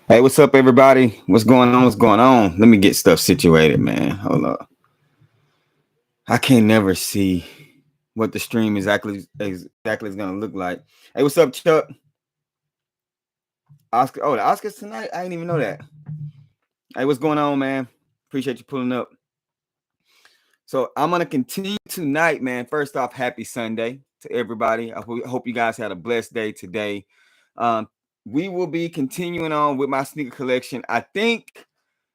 Hey, what's up, everybody? What's going on? What's going on? Let me get stuff situated, man. Hold up. I can't never see what the stream exactly is gonna look like. Hey, what's up, Chuck? Oscar. Oh, the Oscars tonight. I didn't even know that. Hey, what's going on, man? Appreciate you pulling up. So I'm gonna continue tonight, man. First off, happy Sunday to everybody. I hope you guys had a blessed day today. Um, we will be continuing on with my sneaker collection. I think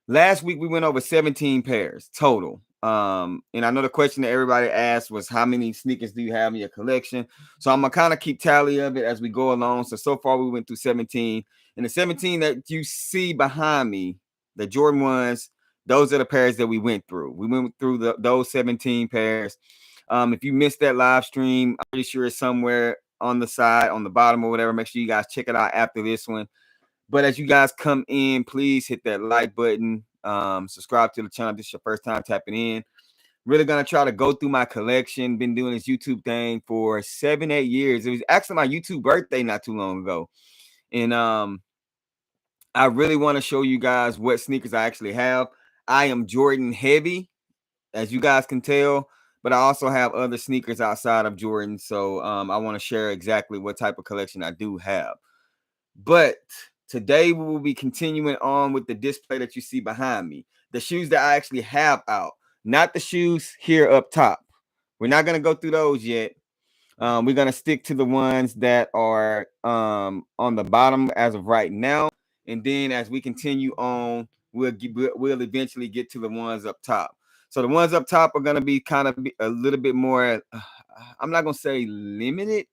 last week we went over 17 pairs total. And I know the question that everybody asked was how many sneakers do you have in your collection? So I'm gonna kind of keep tally of it as we go along. So far we went through 17. And the 17 that you see behind me, the Jordan ones, those are the pairs that we went through. We went through those 17 pairs. If you missed that live stream, I'm pretty sure it's somewhere on the side, on the bottom or whatever. Make sure you guys check it out after this one. But as you guys come in, please hit that like button. Subscribe to the channel. If this is your first time tapping in. Really gonna try to go through my collection. Been doing this YouTube thing for 7-8 years. It was actually my YouTube birthday not too long ago. And I really want to show you guys what sneakers I actually have. I am Jordan heavy, as you guys can tell, but I also have other sneakers outside of Jordan. So I want to share exactly what type of collection I do have. But today we will be continuing on with the display that you see behind me. The shoes that I actually have out, not the shoes here up top. We're not going to go through those yet. We're going to stick to the ones that are on the bottom as of right now. And then as we continue on, we'll eventually get to the ones up top. So the ones up top are going to be kind of a little bit more, I'm not going to say limited,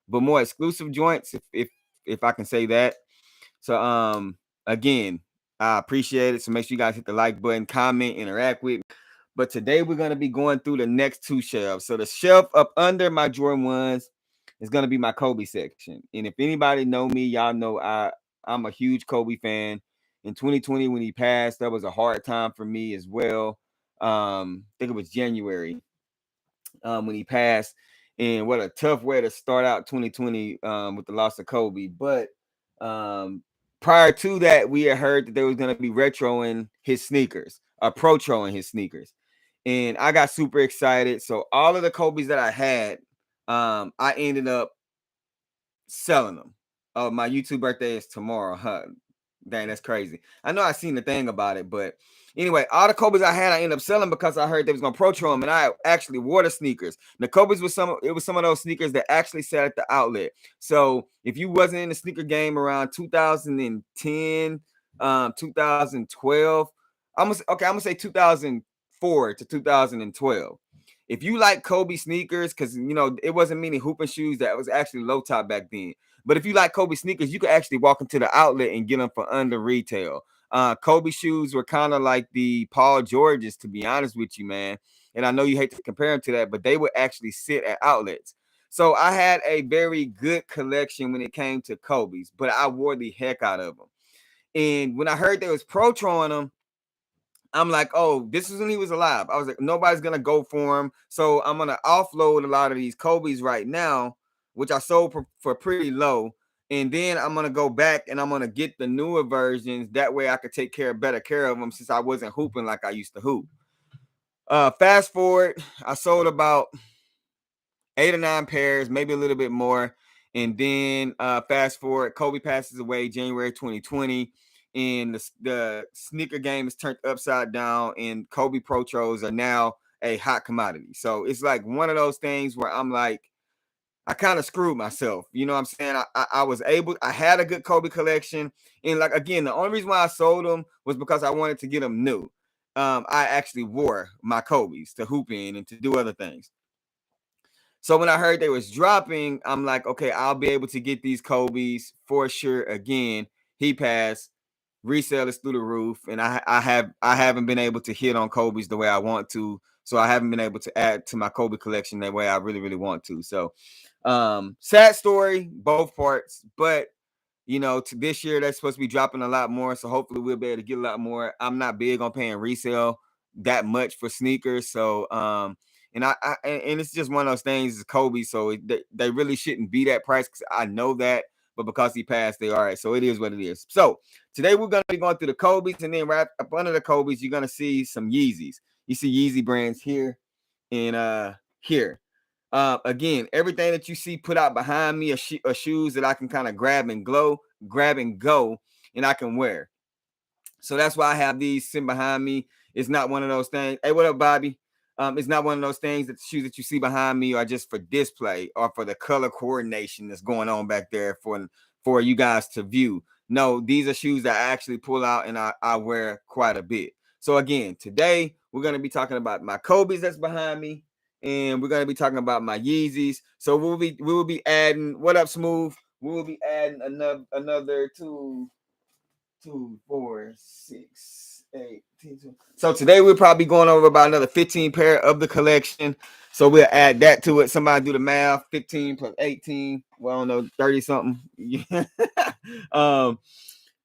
but more exclusive joints, if I can say that. So again, I appreciate it. So make sure you guys hit the like button, comment, interact with me. But today we're going to be going through the next two shelves. So the shelf up under my Jordan ones is going to be my Kobe section. And if anybody know me, y'all know I'm a huge Kobe fan. In 2020 when he passed, that was a hard time for me as well. I think it was January when he passed. And what a tough way to start out 2020 with the loss of Kobe. But prior to that, we had heard that there was going to be retroing his sneakers, protroing his sneakers. And I got super excited. So all of the Kobe's that I had, I ended up selling them. Oh, my YouTube birthday is tomorrow. Huh? Dang, that's crazy. I know I seen the thing about it, but anyway, all the Kobe's I had, I ended up selling because I heard they was gonna protro them, and I actually wore the sneakers. The Kobe's was some of those sneakers that actually sat at the outlet. So if you wasn't in the sneaker game around 2010, 2012, I'm gonna say 2004 to 2012. If you like Kobe sneakers, because it wasn't many hooping shoes that was actually low top back then. But if you like Kobe sneakers, you could actually walk into the outlet and get them for under retail. Kobe shoes were kind of like the Paul Georges, to be honest with you, man. And I know you hate to compare them to that, but they would actually sit at outlets. So I had a very good collection when it came to Kobe's, but I wore the heck out of them. And when I heard they was pro-throwing them, I'm like, oh, this is when he was alive. I was like, nobody's gonna go for him, so I'm gonna offload a lot of these Kobe's right now, which I sold for pretty low, and then I'm gonna go back and I'm gonna get the newer versions. That way, I could take better care of them since I wasn't hooping like I used to hoop. Fast forward, I sold about 8 or 9 pairs, maybe a little bit more, and then fast forward, Kobe passes away January 2020. And the sneaker game is turned upside down, and Kobe Protros are now a hot commodity. So it's like one of those things where I'm like, I kind of screwed myself. You know what I'm saying? I had a good Kobe collection. And like, again, the only reason why I sold them was because I wanted to get them new. I actually wore my Kobe's to hoop in and to do other things. So when I heard they was dropping, I'm like, okay, I'll be able to get these Kobe's for sure. Again, he passed. Resale is through the roof, and I haven't been able to hit on Kobe's the way I want to. So I haven't been able to add to my Kobe collection the way I really, really want to. So sad story, both parts. But to this year they're supposed to be dropping a lot more. So hopefully we'll be able to get a lot more. I'm not big on paying resale that much for sneakers. So and and it's just one of those things. It's Kobe, so they really shouldn't be that price because I know that. but because he passed, they all right. So it is what it is. So today we're gonna be going through the Kobe's, and then right up under the Kobe's, you're gonna see some Yeezys. You see Yeezy brands here and here. Again, everything that you see put out behind me are shoes that I can kind of grab and go, and I can wear. So that's why I have these sitting behind me. It's not one of those things. Hey, what up, Bobby? It's not one of those things that the shoes that you see behind me are just for display or for the color coordination that's going on back there for you guys to view. No, these are shoes that I actually pull out and I wear quite a bit. So again, today we're going to be talking about my Kobe's that's behind me, and we're going to be talking about my Yeezys. So we will be adding, what up, Smooth? We will be adding another 2, 4, 6, 8, 10, 12. So today we'll probably going over about another 15 pair of the collection. So we'll add that to it. Somebody do the math. 15 plus 18. Well, I don't know, 30 something.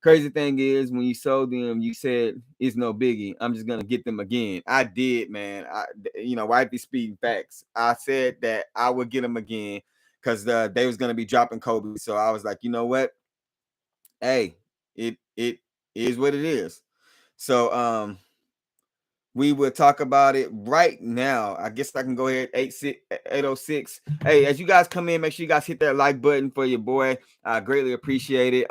Crazy thing is, when you sold them, you said it's no biggie. I'm just gonna get them again. I did, man. Wifey speeding facts. I said that I would get them again because they was gonna be dropping Kobe. So I was like, you know what? Hey, it is what it is. So we will talk about it right now. I guess I can go ahead 806. Hey, as you guys come in, make sure you guys hit that like button for your boy. I greatly appreciate it.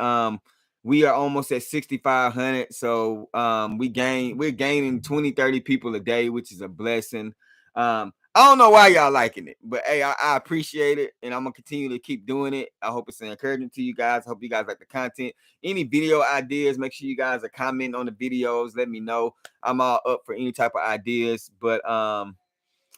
We are almost at 6,500. So we're gaining 20, 30 people a day, which is a blessing. I don't know why y'all liking it, but hey, I appreciate it, and I'm gonna continue to keep doing it. I hope it's encouraging to you guys. I hope you guys like the content. Any video ideas, make sure you guys are commenting on the videos. Let me know. I'm all up for any type of ideas. But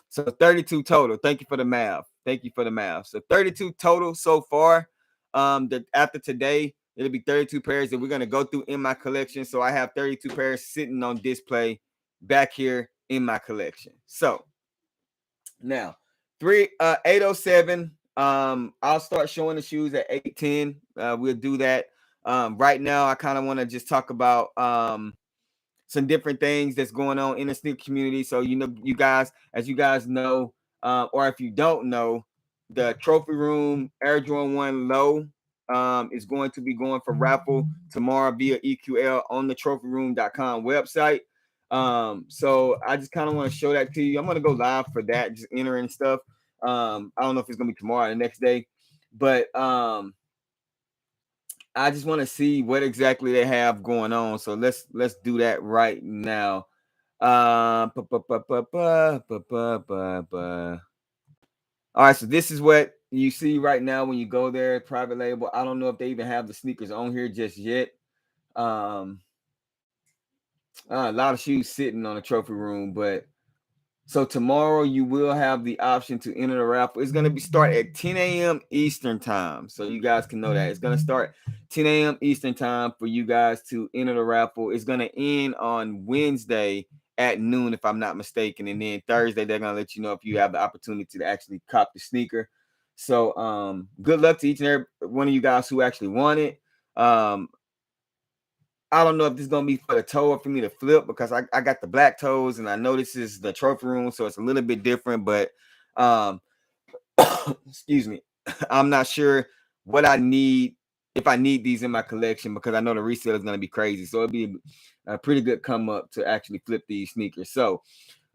so 32 total. Thank you for the math. Thank you for the math. So 32 total so far. After today, it'll be 32 pairs that we're gonna go through in my collection. So I have 32 pairs sitting on display back here in my collection. So now, 807. I'll start showing the shoes at 810. We'll do that. Right now, I kind of want to just talk about some different things that's going on in the sneaker community. So you guys, as you guys know, or if you don't know, the Trophy Room Air Jordan 1 Low is going to be going for raffle tomorrow via EQL on the trophyroom.com website. So I just kind of want to show that to you. I'm going to go live for that, just entering stuff. I don't know if it's going to be tomorrow or the next day, but I just want to see what exactly they have going on. So let's do that right now. All right, so this is what you see right now when you go there, private label. I don't know if they even have the sneakers on here just yet. A lot of shoes sitting on the Trophy Room, but so tomorrow you will have the option to enter the raffle. It's going to start at 10 a.m. Eastern time. So you guys can know that. It's going to start 10 a.m. Eastern time for you guys to enter the raffle. It's going to end on Wednesday at noon, if I'm not mistaken. And then Thursday, they're going to let you know if you have the opportunity to actually cop the sneaker. So good luck to each and every one of you guys who actually want it. I don't know if this is gonna be for the toe or for me to flip, because I got the black toes, and I know this is the Trophy Room, so it's a little bit different. But excuse me, I'm not sure what I need, if I need these in my collection, because I know the resale is gonna be crazy. So it'd be a pretty good come up to actually flip these sneakers. So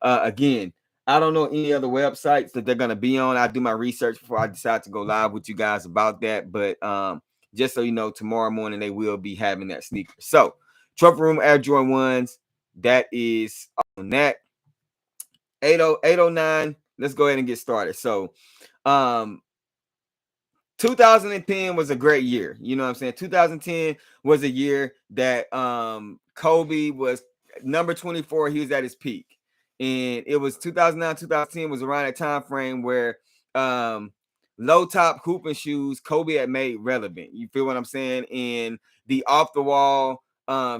again, I don't know any other websites that they're gonna be on. I do my research before I decide to go live with you guys about that. But just so you know, tomorrow morning they will be having that sneaker. So Trophy Room Air Jordan 1s, that is on that. 809. Let's go ahead and get started. So 2010 was a great year. You know what I'm saying? 2010 was a year that Kobe was number 24. He was at his peak. And it was 2009, 2010 was around that time frame where low top hooping shoes Kobe had made relevant. You feel what I'm saying? And the off the wall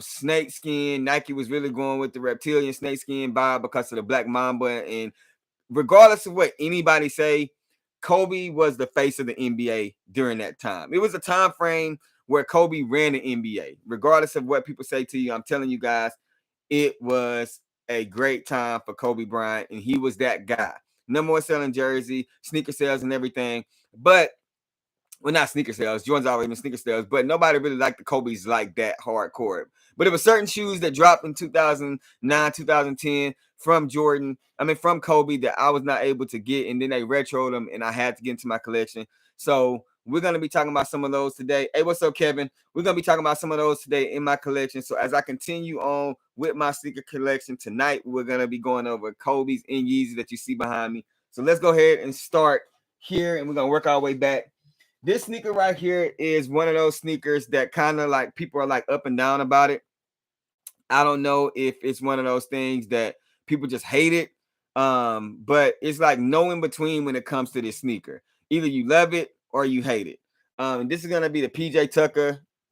snake skin, Nike was really going with the reptilian snake skin vibe because of the Black Mamba. And regardless of what anybody say, Kobe was the face of the NBA during that time. It was a time frame where Kobe ran the NBA. Regardless of what people say to you, I'm telling you guys, it was a great time for Kobe Bryant, and he was that guy. Number one selling jersey, sneaker sales, and everything. But well, not sneaker sales. Jordans always been sneaker sales, but nobody really liked the Kobe's like that hardcore. But it was certain shoes that dropped in 2009, 2010 from Jordan. I mean, from Kobe that I was not able to get, and then they retroed them, and I had to get into my collection. So we're gonna be talking about some of those today. Hey, what's up, Kevin? We're gonna be talking about some of those today in my collection. So as I continue on with my sneaker collection tonight, we're gonna be going over Kobe's and Yeezys that you see behind me. So let's go ahead and start here, and we're gonna work our way back. This sneaker right here is one of those sneakers that kind of like people are like up and down about it. I don't know if it's one of those things that people just hate it. But it's like no in between when it comes to this sneaker. Either you love it or you hate it. This is gonna be the PJ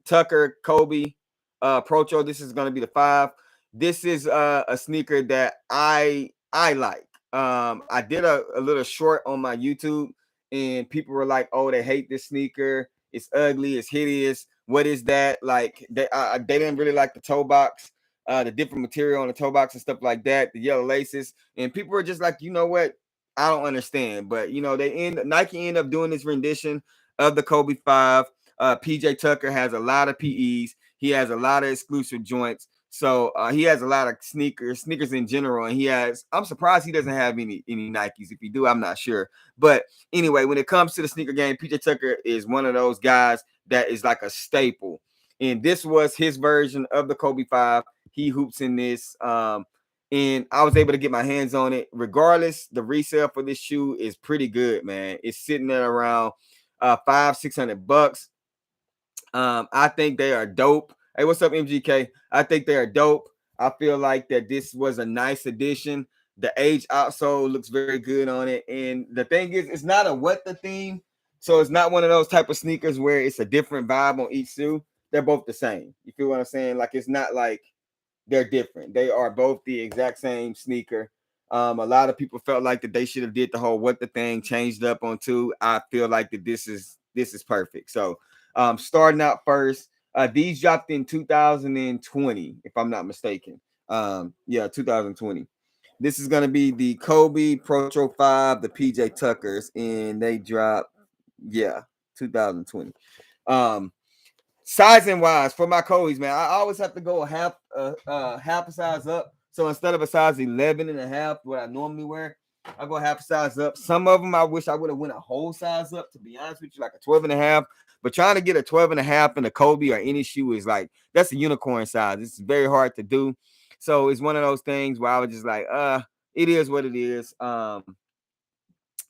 Tucker Kobe Procho. This is gonna be the 5. This is a sneaker that I like. I did a little short on my YouTube, and people were like, "Oh, they hate this sneaker. It's ugly. It's hideous. What is that?" Like they didn't really like the toe box, the different material on the toe box and stuff like that, the yellow laces, and people were just like, you know what? I don't understand. But you know, Nike end up doing this rendition of the Kobe 5. PJ Tucker has a lot of PEs. He has a lot of exclusive joints. So he has a lot of sneakers in general, and I'm surprised he doesn't have any Nikes. If he do, I'm not sure. But anyway, when it comes to the sneaker game, PJ Tucker is one of those guys that is like a staple. And this was his version of the Kobe 5. He hoops in this. And I was able to get my hands on it. Regardless, the resale for this shoe is pretty good, man. It's sitting at around $500-600. I think they are dope. Hey, what's up, MGK? I think they are dope. I feel like that this was a nice addition. The age outsole looks very good on it. And the thing is, it's not a what the theme. So it's not one of those type of sneakers where it's a different vibe on each shoe. They're both the same. You feel what I'm saying? Like, it's not like they're different. They are both the exact same sneaker. A lot of people felt like that they should have did the whole what the thing changed up on 2. I feel like that this is perfect. So starting out first, these dropped in 2020, if I'm not mistaken. 2020. This is going to be the Kobe Procho 5, the PJ Tuckers, and they dropped, 2020. Sizing wise for my Kobe's, man, I always have to go half a size up. So instead of a size 11 and a half, what I normally wear, I go half a size up. Some of them I wish I would have went a whole size up, to be honest with you, like a 12 and a half. But trying to get a 12 and a half in a Kobe or any shoe is like, that's a unicorn size. It's very hard to do. So it's one of those things where I was just like, it is what it is. Again,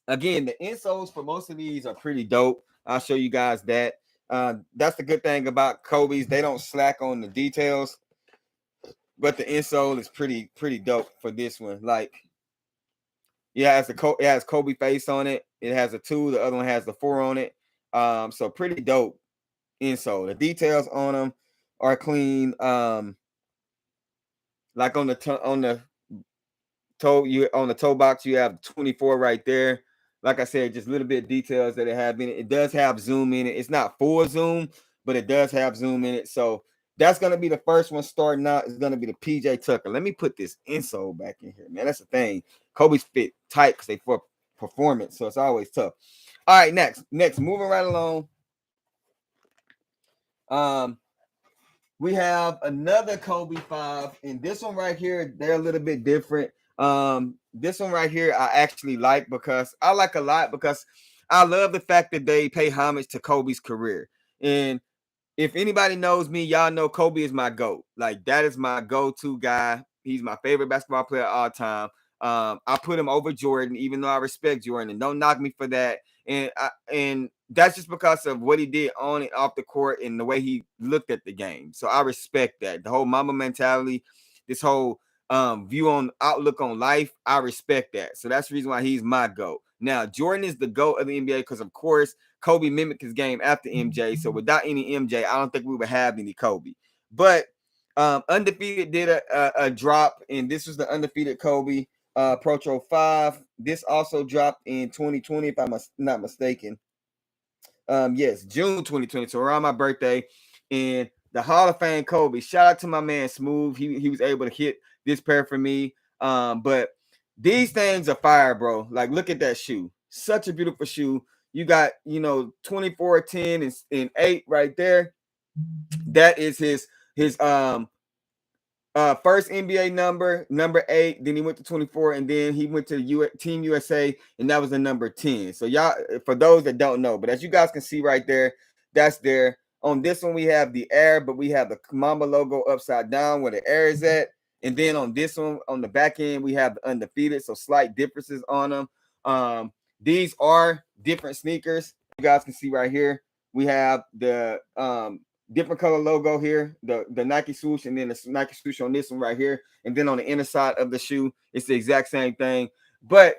the insoles for most of these are pretty dope. I'll show you guys that. That's the good thing about Kobe's. They don't slack on the details, but the insole is pretty dope for this one. Like, it has Kobe face on it. It has a 2. The other one has the 4 on it. So pretty dope insole. The details on them are clean. Like on the toe box, you have 24 right there. Like I said, just a little bit of details that it have in it. It does have zoom in it. It's not full zoom, but it does have zoom in it. So that's going to be the first one starting out. Is going to be the PJ Tucker. Let me put this insole back in here, man. That's the thing. Kobe's fit tight because they for performance, so it's always tough. All right, next, moving right along. We have another Kobe 5, and this one right here, they're a little bit different. This one right here, I actually like because I like a lot because I love the fact that they pay homage to Kobe's career. And if anybody knows me, y'all know Kobe is my GOAT. Like, that is my go-to guy. He's my favorite basketball player of all time. I put him over Jordan, even though I respect Jordan, and don't knock me for that. And that's just because of what he did on and off the court and the way he looked at the game. So I respect that. The whole Mamba mentality, this whole view on outlook on life, I respect that. So that's the reason why he's my GOAT. Now, Jordan is the GOAT of the NBA because, of course, Kobe mimicked his game after MJ. So without any MJ, I don't think we would have any Kobe. But Undefeated did a drop, and this was the Undefeated Kobe Procho 5. This also dropped in 2020, if I'm not mistaken. Yes, June 2020, so around my birthday. And the Hall of Fame Kobe. Shout out to my man Smooth. He was able to hit this pair for me. But these things are fire, bro. Like, look at that shoe. Such a beautiful shoe. You got, 24, 10, and 8 right there. That is his first NBA number 8. Then he went to 24, and then he went to Team USA, and that was the number 10. So y'all, for those that don't know, but as you guys can see right there, that's there. On this one, we have the air, but we have the Mamba logo upside down where the air is at. And then on this one, on the back end, we have the undefeated. So slight differences on them. These are different sneakers. You guys can see right here. We have the different color logo here, the Nike swoosh, and then the Nike swoosh on this one right here. And then on the inner side of the shoe, it's the exact same thing. But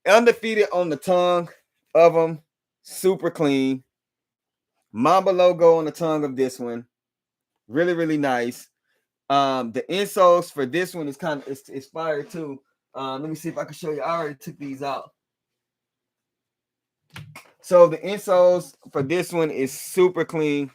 undefeated on the tongue of them, super clean. Mamba logo on the tongue of this one, really, really nice. The insoles for this one is kind of it's fire too. Let me see if I can show you. I already took these out. So the insoles for this one is super clean.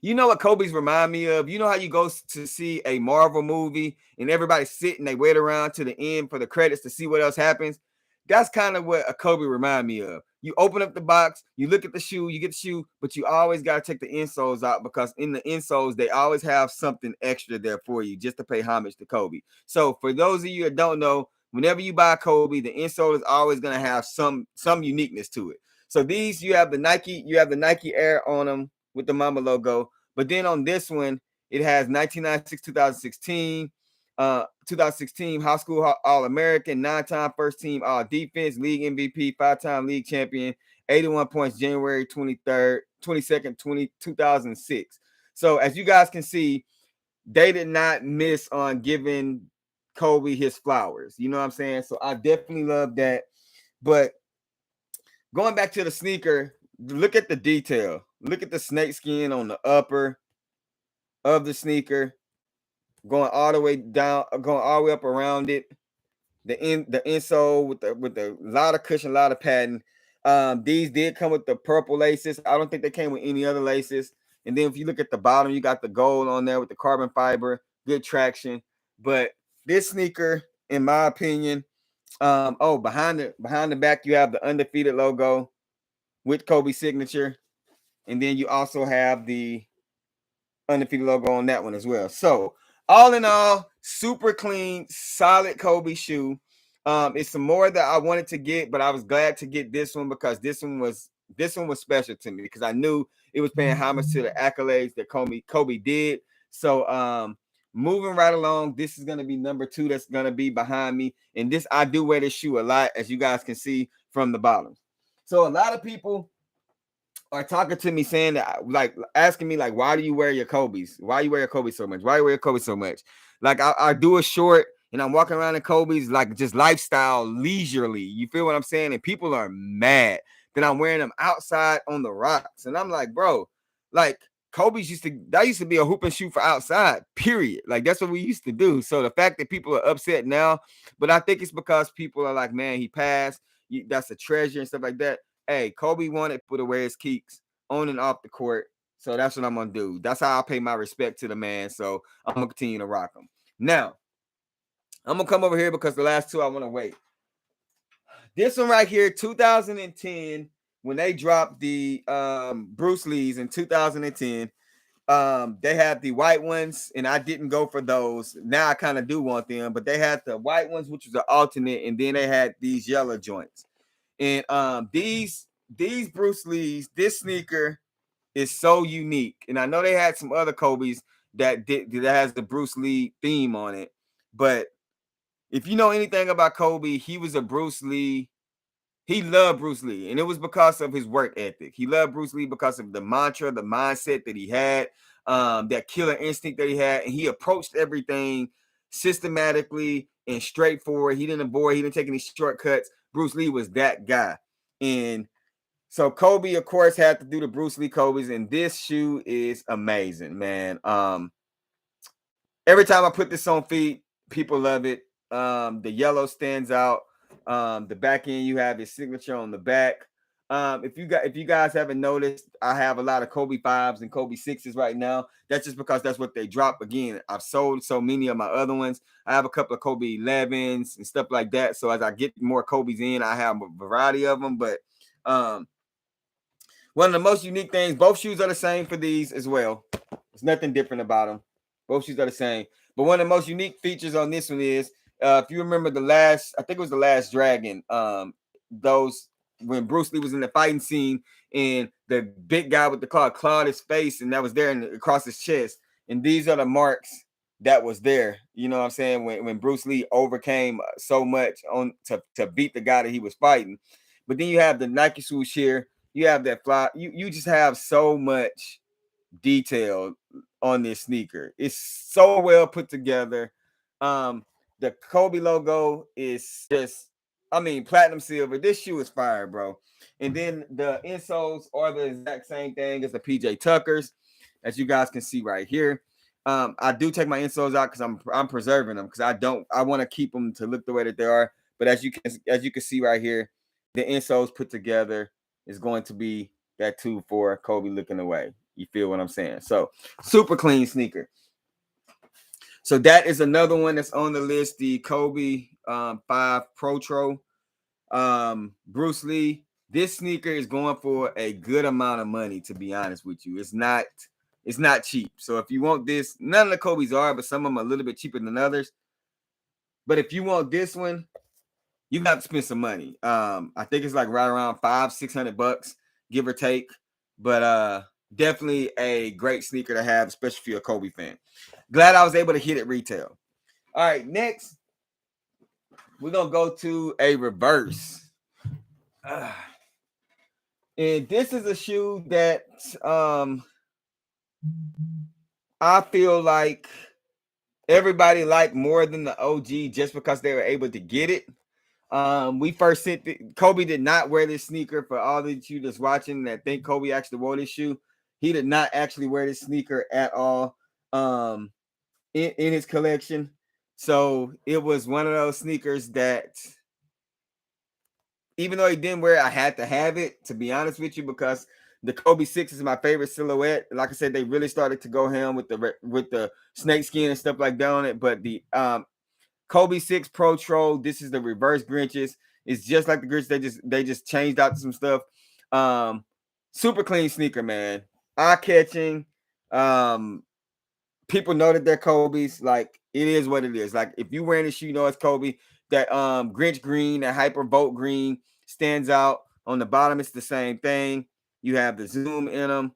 You know what Kobe's remind me of? You know how you go to see a Marvel movie and everybody's sitting, they wait around to the end for the credits to see what else happens? That's kind of what a Kobe remind me of. You open up the box, you look at the shoe, you get the shoe, but you always got to take the insoles out because in the insoles, they always have something extra there for you just to pay homage to Kobe. So for those of you that don't know, whenever you buy Kobe, the insole is always going to have some uniqueness to it. So these, you have the Nike Air on them with the Mamba logo. But then on this one, it has 1996, 2016, 2016 high school All-American, 9-time first team All Defense, league MVP, 5-time league champion, 81 points January 22nd, 2006. So as you guys can see, they did not miss on giving Kobe his flowers. You know what I'm saying? So I definitely love that. But going back to the sneaker, look at the detail. Look at the snake skin on the upper of the sneaker, going all the way down, going all the way up around it. The insole with the lot of cushion, a lot of padding. These did come with the purple laces. I don't think they came with any other laces. And then if you look at the bottom, you got the gold on there with the carbon fiber, good traction. But this sneaker, in my opinion, behind the back, you have the undefeated logo with Kobe signature. And then you also have the undefeated logo on that one as well. So all in all, super clean, solid Kobe shoe. It's some more that I wanted to get, but I was glad to get this one because this one was special to me because I knew it was paying homage to the accolades that Kobe did. So moving right along, this is gonna be number 2 that's gonna be behind me. And this, I do wear this shoe a lot, as you guys can see from the bottom. So a lot of people are talking to me saying that, like asking me, like, why do you wear your Kobe's? Why you wear your Kobe so much? Why you wear your Kobe so much? Like I do a short and I'm walking around in Kobe's like just lifestyle leisurely. You feel what I'm saying? And people are mad that I'm wearing them outside on the rocks. And I'm like, bro, like Kobe's used to be a hoop and shoot for outside, period. Like that's what we used to do. So the fact that people are upset now, but I think it's because people are like, man, he passed. That's a treasure and stuff like that. Hey, Kobe wanted people to wear his kicks on and off the court. So that's what I'm going to do. That's how I pay my respect to the man. So I'm going to continue to rock him. Now, I'm going to come over here because the last two I want to wait. This one right here, 2010, when they dropped the Bruce Lee's in 2010, they had the white ones, and I didn't go for those. Now I kind of do want them, but they had the white ones, which was an alternate, and then they had these yellow joints. And these Bruce Lee's, this sneaker is so unique. And I know they had some other Kobe's that has the Bruce Lee theme on it. But if you know anything about Kobe, he was a Bruce Lee. He loved Bruce Lee, and it was because of his work ethic. He loved Bruce Lee because of the mantra, the mindset that he had, that killer instinct that he had, and he approached everything systematically and straightforward. He didn't avoid, he didn't take any shortcuts. Bruce Lee was that guy. And so Kobe, of course, had to do the Bruce Lee Kobe's, and this shoe is amazing, man. Every time I put this on feet, people love it. The yellow stands out. The back end, you have his signature on the back. If you guys haven't noticed, I have a lot of Kobe 5s and Kobe 6s right now. That's just because that's what they drop. Again, I've sold so many of my other ones. I have a couple of Kobe 11s and stuff like that. So as I get more Kobe's in, I have a variety of them. But One of the most unique things, both shoes are the same for these as well. There's nothing different about them. Both shoes are the same. But one of the most unique features on this one is, if you remember the last, I think it was the last Dragon, those when Bruce Lee was in the fighting scene and the big guy with the claw clawed his face and that was there and across his chest. And these are the marks that was there. You know what I'm saying? When Bruce Lee overcame so much on to beat the guy that he was fighting. But then you have the Nike swoosh here. You have that fly. You just have so much detail on this sneaker. It's so well put together. The Kobe logo is just, I mean, platinum silver. This shoe is fire, bro. And then the insoles are the exact same thing as the PJ Tuckers, as you guys can see right here. I do take my insoles out because I'm preserving them because I want to keep them to look the way that they are. But as you can see right here, the insoles put together is going to be that 2-4 Kobe looking away. You feel what I'm saying? So super clean sneaker. So that is another one that's on the list. The Kobe 5 Protro. Bruce Lee. This sneaker is going for a good amount of money, to be honest with you. It's not cheap. So if you want this, none of the Kobe's are, but some of them are a little bit cheaper than others. But if you want this one, you got to spend some money. I think it's like right around $500-600, give or take. But definitely a great sneaker to have, especially if you're a Kobe fan. Glad I was able to hit it retail. All right, next we're gonna go to a reverse. And this is a shoe that I feel like everybody liked more than the OG just because they were able to get it. We first sent Kobe did not wear this sneaker. For all of you that's watching that think Kobe actually wore this shoe, he did not actually wear this sneaker at all in his collection. So it was one of those sneakers that, even though he didn't wear it, I had to have it, to be honest with you, because the Kobe 6 is my favorite silhouette. Like I said, they really started to go ham with the snake skin and stuff like that on it. But the Kobe 6 Protro, this is the reverse Grinches. It's just like the Grinch. They just changed out some stuff. Super clean sneaker, man. Eye catching. People know that they're Kobe's. Like, it is what it is. Like, if you wearing this shoe, you know it's Kobe. That Grinch green, that Hyper Boat green stands out. On the bottom, it's the same thing. You have the zoom in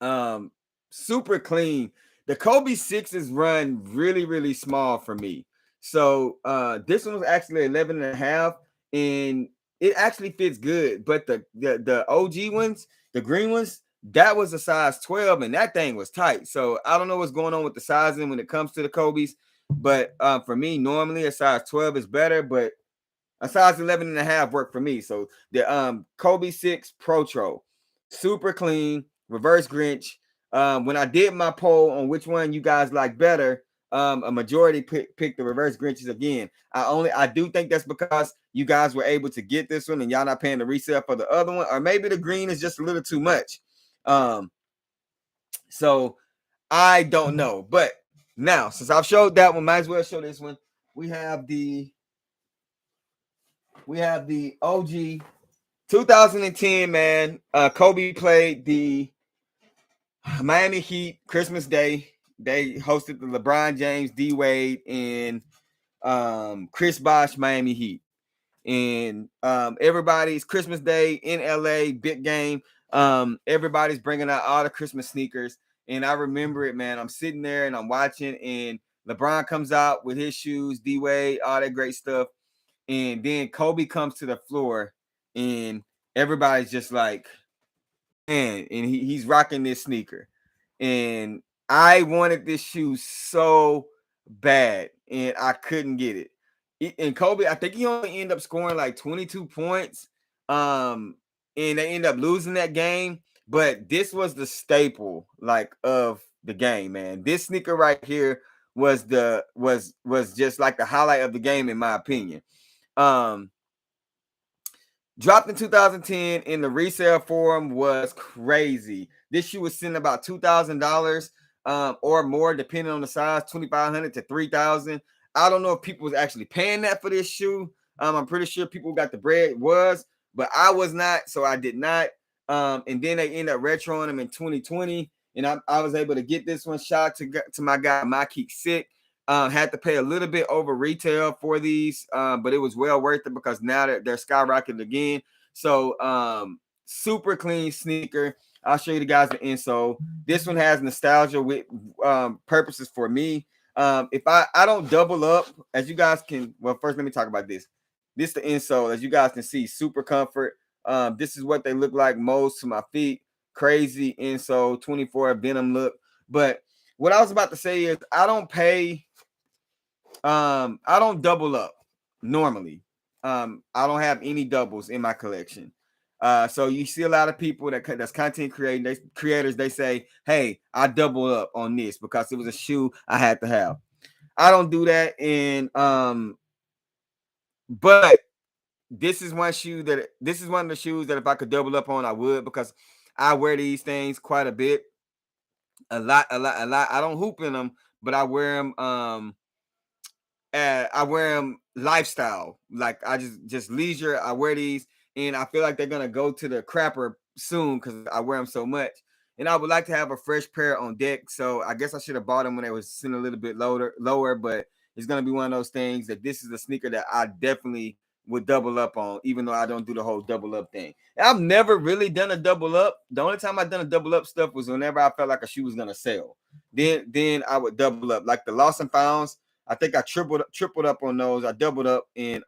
them. Super clean. The Kobe 6s run really, really small for me. So this one was actually 11.5, and it actually fits good. But the OG ones, the green ones, that was a size 12, and that thing was tight. So I don't know what's going on with the sizing when it comes to the Kobe's. But for me, normally a size 12 is better, but a size 11.5 worked for me. So the Kobe 6 Protro, super clean, reverse Grinch. When I did my poll on which one you guys like better, a majority picked the reverse Grinches again. I do think that's because you guys were able to get this one and y'all not paying the resale for the other one, or maybe the green is just a little too much. So I don't know, but now since I've showed that one, might as well show this one. We have the OG 2010, man. Kobe played the Miami Heat Christmas Day. They hosted the LeBron James, D Wade, and Chris Bosh Miami Heat. And everybody's Christmas Day in LA, big game. Everybody's bringing out all the Christmas sneakers. And I remember it, man. I'm sitting there and I'm watching, and LeBron comes out with his shoes, D Wade, all that great stuff. And then Kobe comes to the floor, and everybody's just like, man, and he's rocking this sneaker. And I wanted this shoe so bad, and I couldn't get it. And Kobe, I think he only ended up scoring like 22 points. And they end up losing that game. But this was the staple, like, of the game, man. This sneaker right here was just like the highlight of the game, in my opinion. Dropped in 2010 in the resale forum was crazy. This shoe was sitting about $2,000 or more, depending on the size, $2,500 to $3,000. I don't know if people was actually paying that for this shoe. I'm pretty sure people got the bread was, but I was not, so I did not. And then they ended up retroing them in 2020, and I was able to get this one. Shot to my guy, my Keek Sick. Had to pay a little bit over retail for these, but it was well worth it because now they're skyrocketing again. So super clean sneaker. I'll show you the guys the insole. This one has nostalgia with purposes for me. If I don't double up, as you guys can, well, first let me talk about this. This is the insole, as you guys can see, super comfort. This is what they look like most to my feet. Crazy insole, 24 Venom look. But what I was about to say is I don't double up normally. I don't have any doubles in my collection. So you see a lot of people that's content creators, they say, hey, I double up on this because it was a shoe I had to have. I don't do that. And but this is one of the shoes that if I could double up on, I would, because I wear these things quite a bit. A lot. I don't hoop in them, but I wear them. I wear them lifestyle, like I just leisure. I wear these, and I feel like they're gonna go to the crapper soon because I wear them so much. And I would like to have a fresh pair on deck. So I guess I should have bought them when they was sitting a little bit lower. But it's gonna be one of those things that this is a sneaker that I definitely would double up on, even though I don't do the whole double up thing. And I've never really done a double up. The only time I've done a double up stuff was whenever I felt like a shoe was gonna sell. Then I would double up, like the Lost and Founds. I think I tripled up on those. I doubled up, and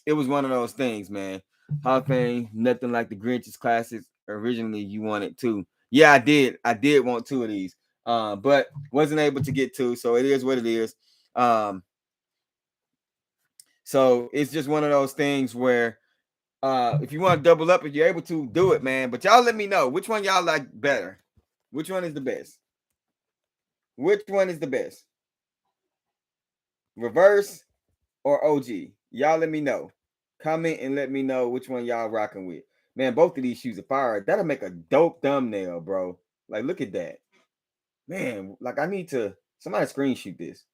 it was one of those things, man. Hall of Fame, nothing like the Grinch's classics. Originally, you wanted two. Yeah, I did. I did want two of these, but wasn't able to get two. So it is what it is. So it's just one of those things where if you want to double up, if you're able to, do it, man. But y'all let me know which one y'all like better. Which one is the best? Which one is the best? Reverse or OG? Y'all let me know. Comment and let me know which one y'all rocking with. Man, both of these shoes are fire. That'll make a dope thumbnail, bro. Like, look at that. Man, like I need to somebody screenshot this.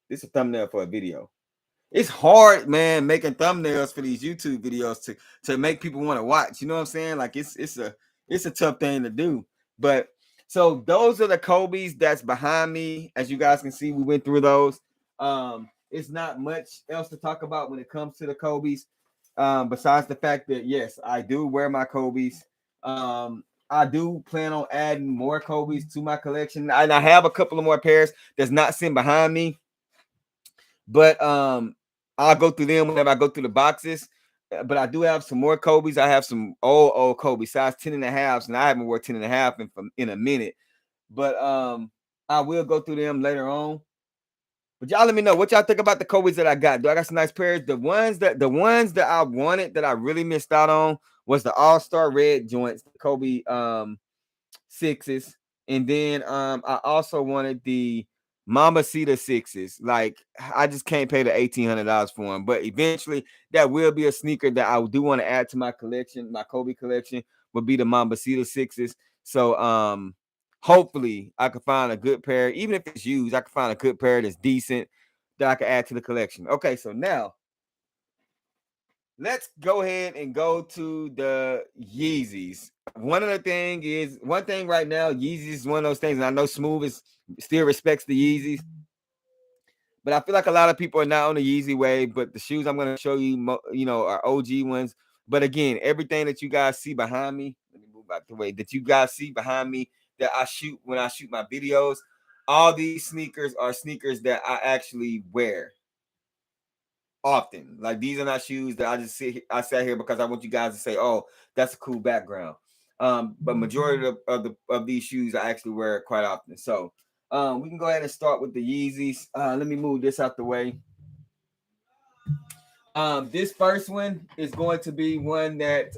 This is a thumbnail for a video. It's hard, man, making thumbnails for these YouTube videos to make people want to watch. You know what I'm saying? Like it's a tough thing to do. But so those are the Kobe's that's behind me. As you guys can see, we went through those. It's not much else to talk about when it comes to the Kobe's. Besides the fact that yes, I do wear my Kobe's. I do plan on adding more Kobe's to my collection. And I have a couple of more pairs that's not sitting behind me. But I'll go through them whenever I go through the boxes. But I do have some more Kobe's. I have some old Kobe size 10 and a half, and I haven't worn 10 and a half in a minute. But I will go through them later on. But y'all let me know what y'all think about the Kobe's that I got. Do I got some nice pairs? The ones that I wanted that I really missed out on was the All-Star red joints, the Kobe sixes. And then I also wanted the Mamacita sixes. Like I just can't pay the $1,800 for them. But eventually that will be a sneaker that I do want to add to my collection. My Kobe collection would be the Mamacita sixes. So hopefully I can find a good pair, even if it's used. I can find a good pair that's decent that I can add to the collection. Okay, so now let's go ahead and go to the Yeezys. One thing right now, Yeezys is one of those things, and I know Smooth still respects the Yeezys, but I feel like a lot of people are not on the Yeezy wave. But the shoes I'm going to show you, are OG ones. But again, everything that you guys see behind me, let me move out the way, that you guys see behind me that I shoot when I shoot my videos, all these sneakers are sneakers that I actually wear often. Like these are not shoes that I sat here because I want you guys to say, oh, that's a cool background. But majority of these shoes I actually wear quite often. So we can go ahead and start with the Yeezys. Let me move this out the way. This first one is going to be one that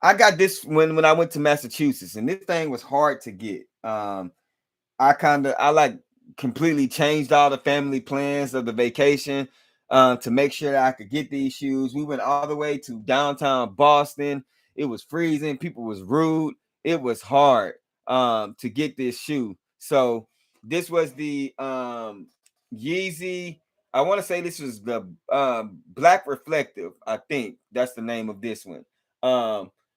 I got this when I went to Massachusetts, and this thing was hard to get. I like completely changed all the family plans of the vacation to make sure that I could get these shoes. We went all the way to downtown Boston. It was freezing. People was rude. It was hard to get this shoe. So this was the Yeezy I want to say this was the Black Reflective. I think that's the name of this one.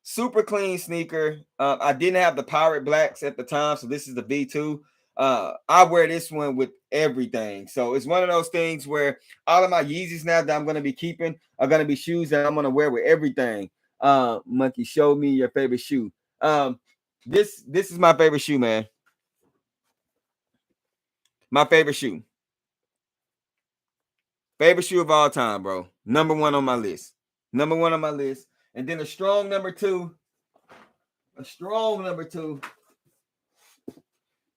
Super clean sneaker. I didn't have the Pirate Blacks at the time, so this is the V2. I wear this one with everything. So it's one of those things where all of my Yeezys now that I'm going to be keeping are going to be shoes that I'm going to wear with everything. Monkey, show me your favorite shoe. This is my favorite shoe, man. My favorite shoe. Favorite shoe of all time, bro. Number one on my list. Number one on my list. And then a strong number two. A strong number two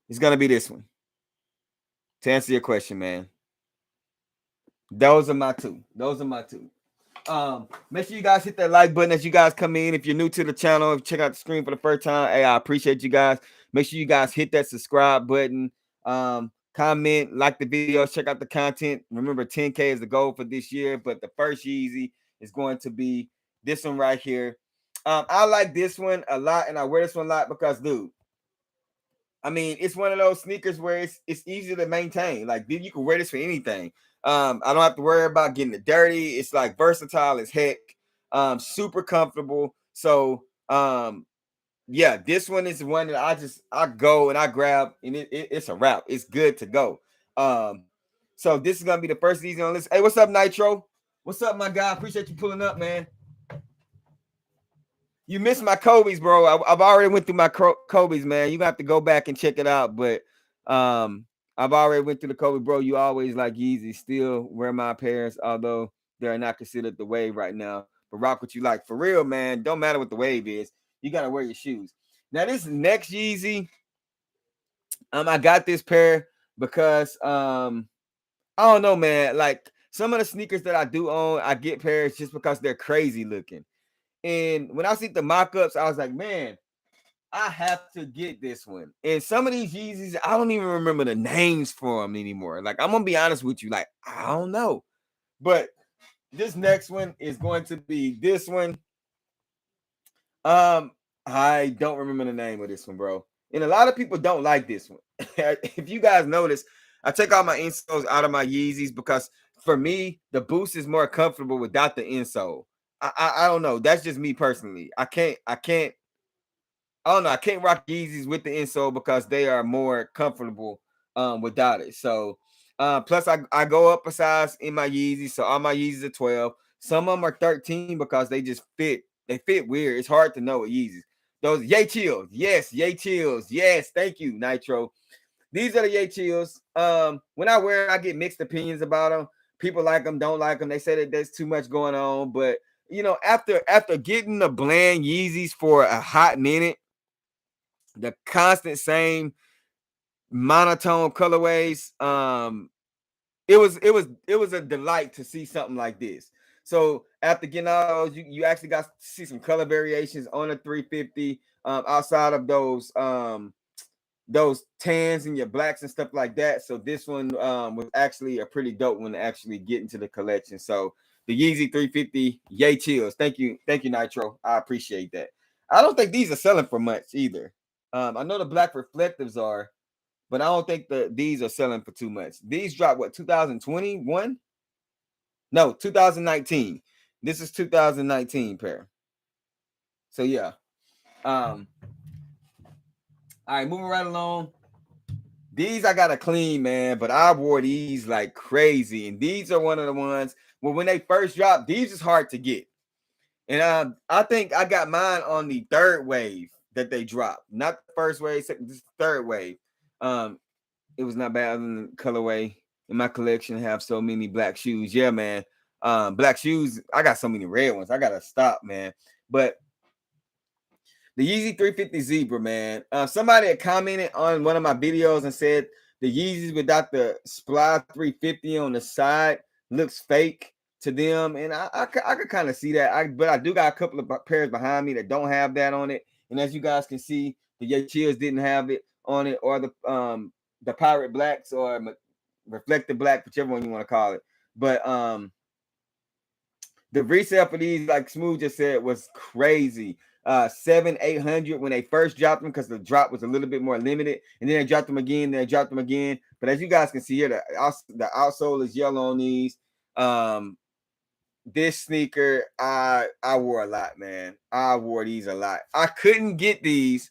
is going to be this one. To answer your question, man. Those are my two. Those are my two. Make sure you guys hit that like button as you guys come in. If you're new to the channel, check out the screen for the first time. Hey, I appreciate you guys. Make sure you guys hit that subscribe button. Comment, like the videos, check out the content. Remember, 10K is the goal for this year, but the first Yeezy is going to be this one right here. I like this one a lot, and I wear this one a lot because, dude, I mean, it's one of those sneakers where it's easy to maintain. Like, dude, you can wear this for anything. I don't have to worry about getting it dirty. It's like versatile as heck. Super comfortable. So, yeah, this one is one that I go and I grab, and it's a wrap. It's good to go. So this is gonna be the first Yeezy on this. Hey, what's up, Nitro? What's up, my guy? Appreciate you pulling up, man. You missed my Kobe's, bro. I've already went through my Kobe's, man. You have to go back and check it out. But I've already went through the Kobe, bro. You always like Yeezy. Still wear my pairs, although they're not considered the wave right now. But rock what you like. For real, man. Don't matter what the wave is. You gotta wear your shoes. Now, this next Yeezy, I got this pair because I don't know, man. Like some of the sneakers that I do own, I get pairs just because they're crazy looking. And when I see the mock-ups, I was like, man, I have to get this one. And some of these Yeezys, I don't even remember the names for them anymore. Like, I'm gonna be honest with you, like, I don't know. But this next one is going to be this one. I don't remember the name of this one, bro. And a lot of people don't like this one. If you guys notice, I take all my insoles out of my Yeezys because for me, the boost is more comfortable without the insole. I don't know. That's just me personally. I don't know. I can't rock Yeezys with the insole because they are more comfortable without it. So plus I go up a size in my Yeezys. So all my Yeezys are 12. Some of them are 13 because they just fit. They fit weird. It's hard to know what Yeezys. Those Yay Chills. Yes, Yay Chills. Yes, thank you, Nitro. These are the Yay Chills. When I wear them, I get mixed opinions about them. People like them, don't like them. They say that there's too much going on. But you know, after getting the bland Yeezys for a hot minute, the constant same monotone colorways, it was a delight to see something like this. So after getting all those, you actually got to see some color variations on the 350 outside of those tans and your blacks and stuff like that. So this one was actually a pretty dope one to actually get into the collection. So the Yeezy 350, Yay Chills. Thank you, Nitro. I appreciate that. I don't think these are selling for much either. I know the black reflectives are, but I don't think these are selling for too much. These dropped what, 2021? No, 2019. This is 2019 pair. So yeah. All right, moving right along. These I gotta clean, man, but I wore these like crazy. And these are one of the ones when they first dropped, these is hard to get. And I think I got mine on the third wave that they dropped, not the first wave, this third wave. It was not bad than the colorway in my collection. Have so many black shoes. Yeah, man. Black shoes. I got so many red ones. I gotta stop, man. But the Yeezy 350 Zebra, man. Somebody had commented on one of my videos and said the Yeezys without the Sply 350 on the side looks fake to them, and I could kind of see that. But I do got a couple of pairs behind me that don't have that on it, and as you guys can see, the Yay Chills didn't have it on it, or the Pirate Blacks or Reflective Black, whichever one you want to call it. But the resale for these, like Smooth just said, was crazy. $700-800 when they first dropped them, because the drop was a little bit more limited, and then they dropped them again, but as you guys can see here, the outsole is yellow on these. This sneaker, I wore a lot, man. I wore these a lot. I couldn't get these,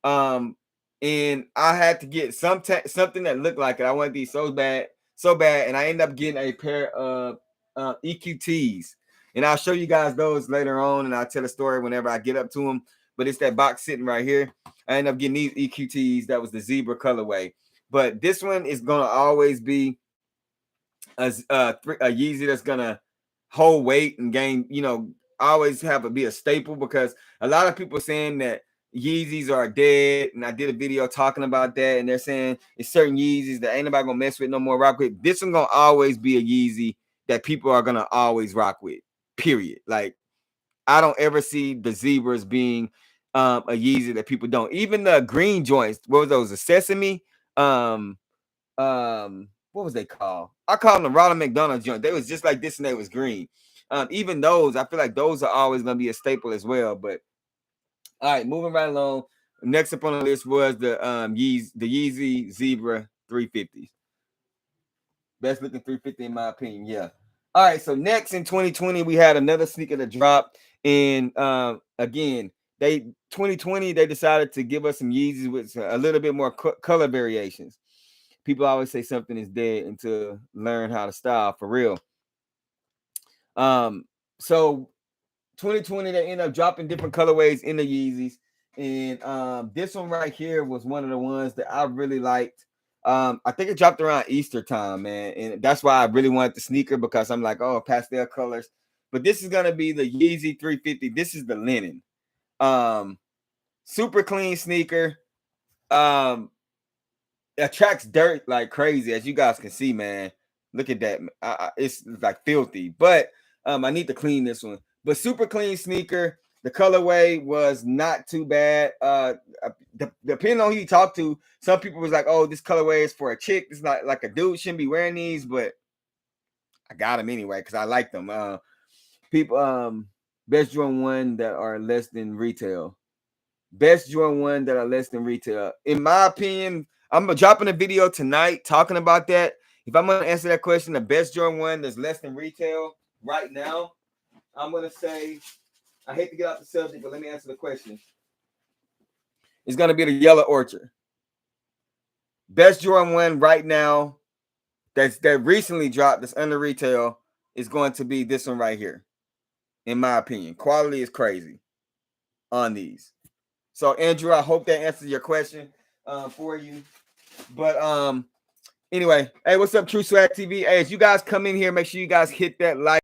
and I had to get something that looked like it. I wanted these so bad, and I ended up getting a pair of EQTs, and I'll show you guys those later on, and I'll tell a story whenever I get up to them. But it's that box sitting right here. I ended up getting these EQTs. That was the zebra colorway, but this one is gonna always be a Yeezy that's gonna hold weight and gain, always be a staple, because a lot of people saying that Yeezys are dead, and I did a video talking about that, and they're saying it's certain Yeezys that ain't nobody gonna mess with no more, rock with. This one gonna always be a Yeezy that people are gonna always rock with, period. Like, I don't ever see the zebras being a Yeezy that people don't. Even the green joints, what was those, the sesame, what was they called? I call them the Ronald McDonald joint. They was just like this, and they was green. Even those, I feel like those are always gonna be a staple as well. But all right, moving right along. Next up on the list was the Yeezy Zebra 350s. Best looking 350 in my opinion. Yeah. All right, so next in 2020, we had another sneaker that dropped. And again, 2020, they decided to give us some Yeezys with a little bit more color variations. People always say something is dead until learn how to style, for real. So 2020, they end up dropping different colorways in the Yeezys, and this one right here was one of the ones that I really liked. I think it dropped around Easter time, man, and that's why I really wanted the sneaker, because I'm like, oh, pastel colors. But this is gonna be the Yeezy 350. This is the linen, super clean sneaker. Attracts dirt like crazy, as you guys can see, man. Look at that. It's like filthy, but I need to clean this one. But super clean sneaker. The colorway was not too bad. Depending on who you talk to, some people was like, oh, this colorway is for a chick. It's not like a dude shouldn't be wearing these, but I got them anyway because I like them. People, best Jordan 1 that are less than retail. Best Jordan 1 that are less than retail. In my opinion, I'm dropping a video tonight talking about that. If I'm going to answer that question, the best Jordan 1 that's less than retail right now, I'm going to say, I hate to get off the subject, but let me answer the question. It's going to be the Yellow Orchard. Best Jordan 1 right now that recently dropped, that's under retail, is going to be this one right here. In my opinion, quality is crazy on these. So Andrew, I hope that answers your question for you. But anyway, hey, what's up, True Swag TV? Hey, as you guys come in here, make sure you guys hit that like.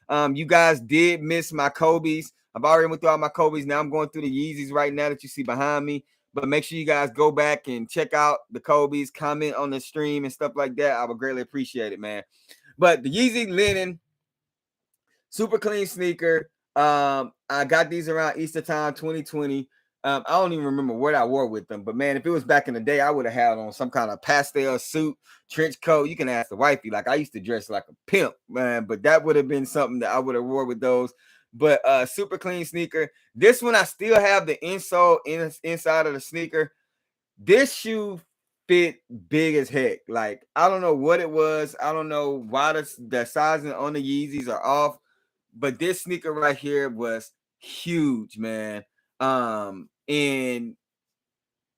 You guys did miss my Kobe's. I've already went through all my Kobe's. Now I'm going through the Yeezys right now that you see behind me. But make sure you guys go back and check out the Kobe's, comment on the stream and stuff like that. I would greatly appreciate it, man. But the Yeezy linen, super clean sneaker. I got these around Easter time 2020. I don't even remember what I wore with them, but man, if it was back in the day, I would have had on some kind of pastel suit, trench coat. You can ask the wifey. Like, I used to dress like a pimp, man, but that would have been something that I would have wore with those. But super clean sneaker. This one, I still have the insole inside of the sneaker. This shoe fit big as heck. Like, I don't know what it was. I don't know why the sizing on the Yeezys are off, but this sneaker right here was huge, man. And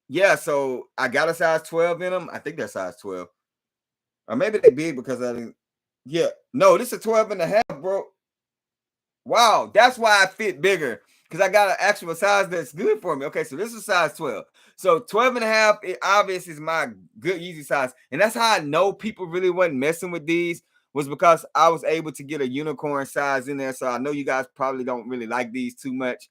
yeah, so I got a size 12 in them. I think they're size 12. Or maybe they big because I didn't. Yeah, no, this is 12 and a half, bro. Wow, that's why I fit bigger, because I got an actual size that's good for me. Okay, so this is size 12. So 12 and a half, it obviously is my good Yeezy size. And that's how I know people really wasn't messing with these, was because I was able to get a unicorn size in there. So I know you guys probably don't really like these too much.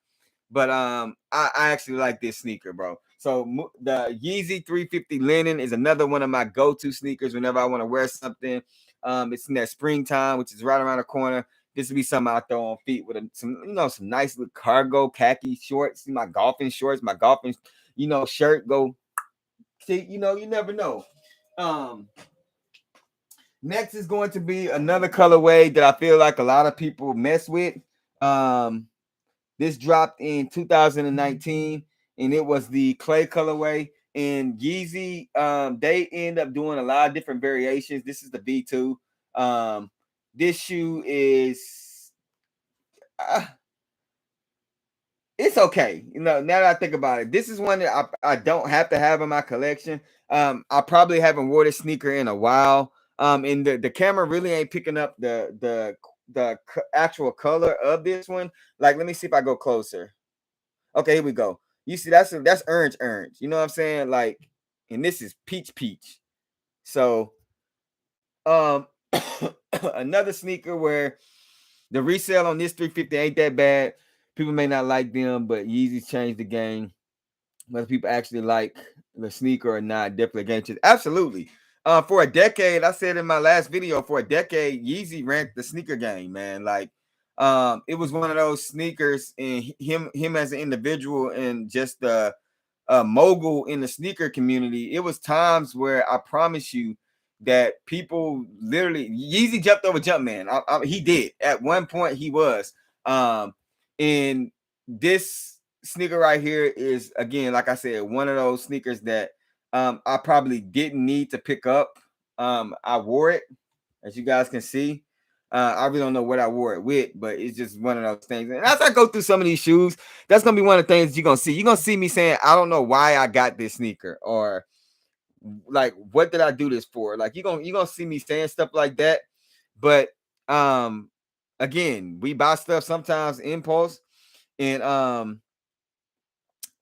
But I actually like this sneaker, bro. So the Yeezy 350 linen is another one of my go-to sneakers whenever I want to wear something. It's in that springtime, which is right around the corner. This would be something I throw on feet with some nice little cargo khaki shorts, my golfing shorts, my golfing, shirt. Go see, you never know. Next is going to be another colorway that I feel like a lot of people mess with. This dropped in 2019, and it was the clay colorway. And Yeezy, they end up doing a lot of different variations. This is the V2. This shoe is it's okay. Now that I think about it, this is one that I don't have to have in my collection. I probably haven't wore this sneaker in a while. And the camera really ain't picking up the actual color of this one. Like, let me see if I go closer. Okay, here we go. You see, that's orange. You know what I'm saying? Like, and this is peach. So, um, another sneaker where the resale on this 350 ain't that bad. People may not like them, but Yeezys changed the game. Whether people actually like the sneaker or not, definitely a game changer. Absolutely. For a decade, I said in my last video, for a decade, Yeezy ran the sneaker game, man. Like, it was one of those sneakers, and him as an individual and just a mogul in the sneaker community. It was times where I promise you that people literally Yeezy jumped over Jumpman. He did at one point. He was, and this sneaker right here is, again, like I said, one of those sneakers that I probably didn't need to pick up. I wore it, as you guys can see. I really don't know what I wore it with, but it's just one of those things. And as I go through some of these shoes, that's gonna be one of the things you're gonna see. You're gonna see me saying, I don't know why I got this sneaker, or like, what did I do this for? Like, you're gonna see me saying stuff like that. But again, we buy stuff sometimes impulse, and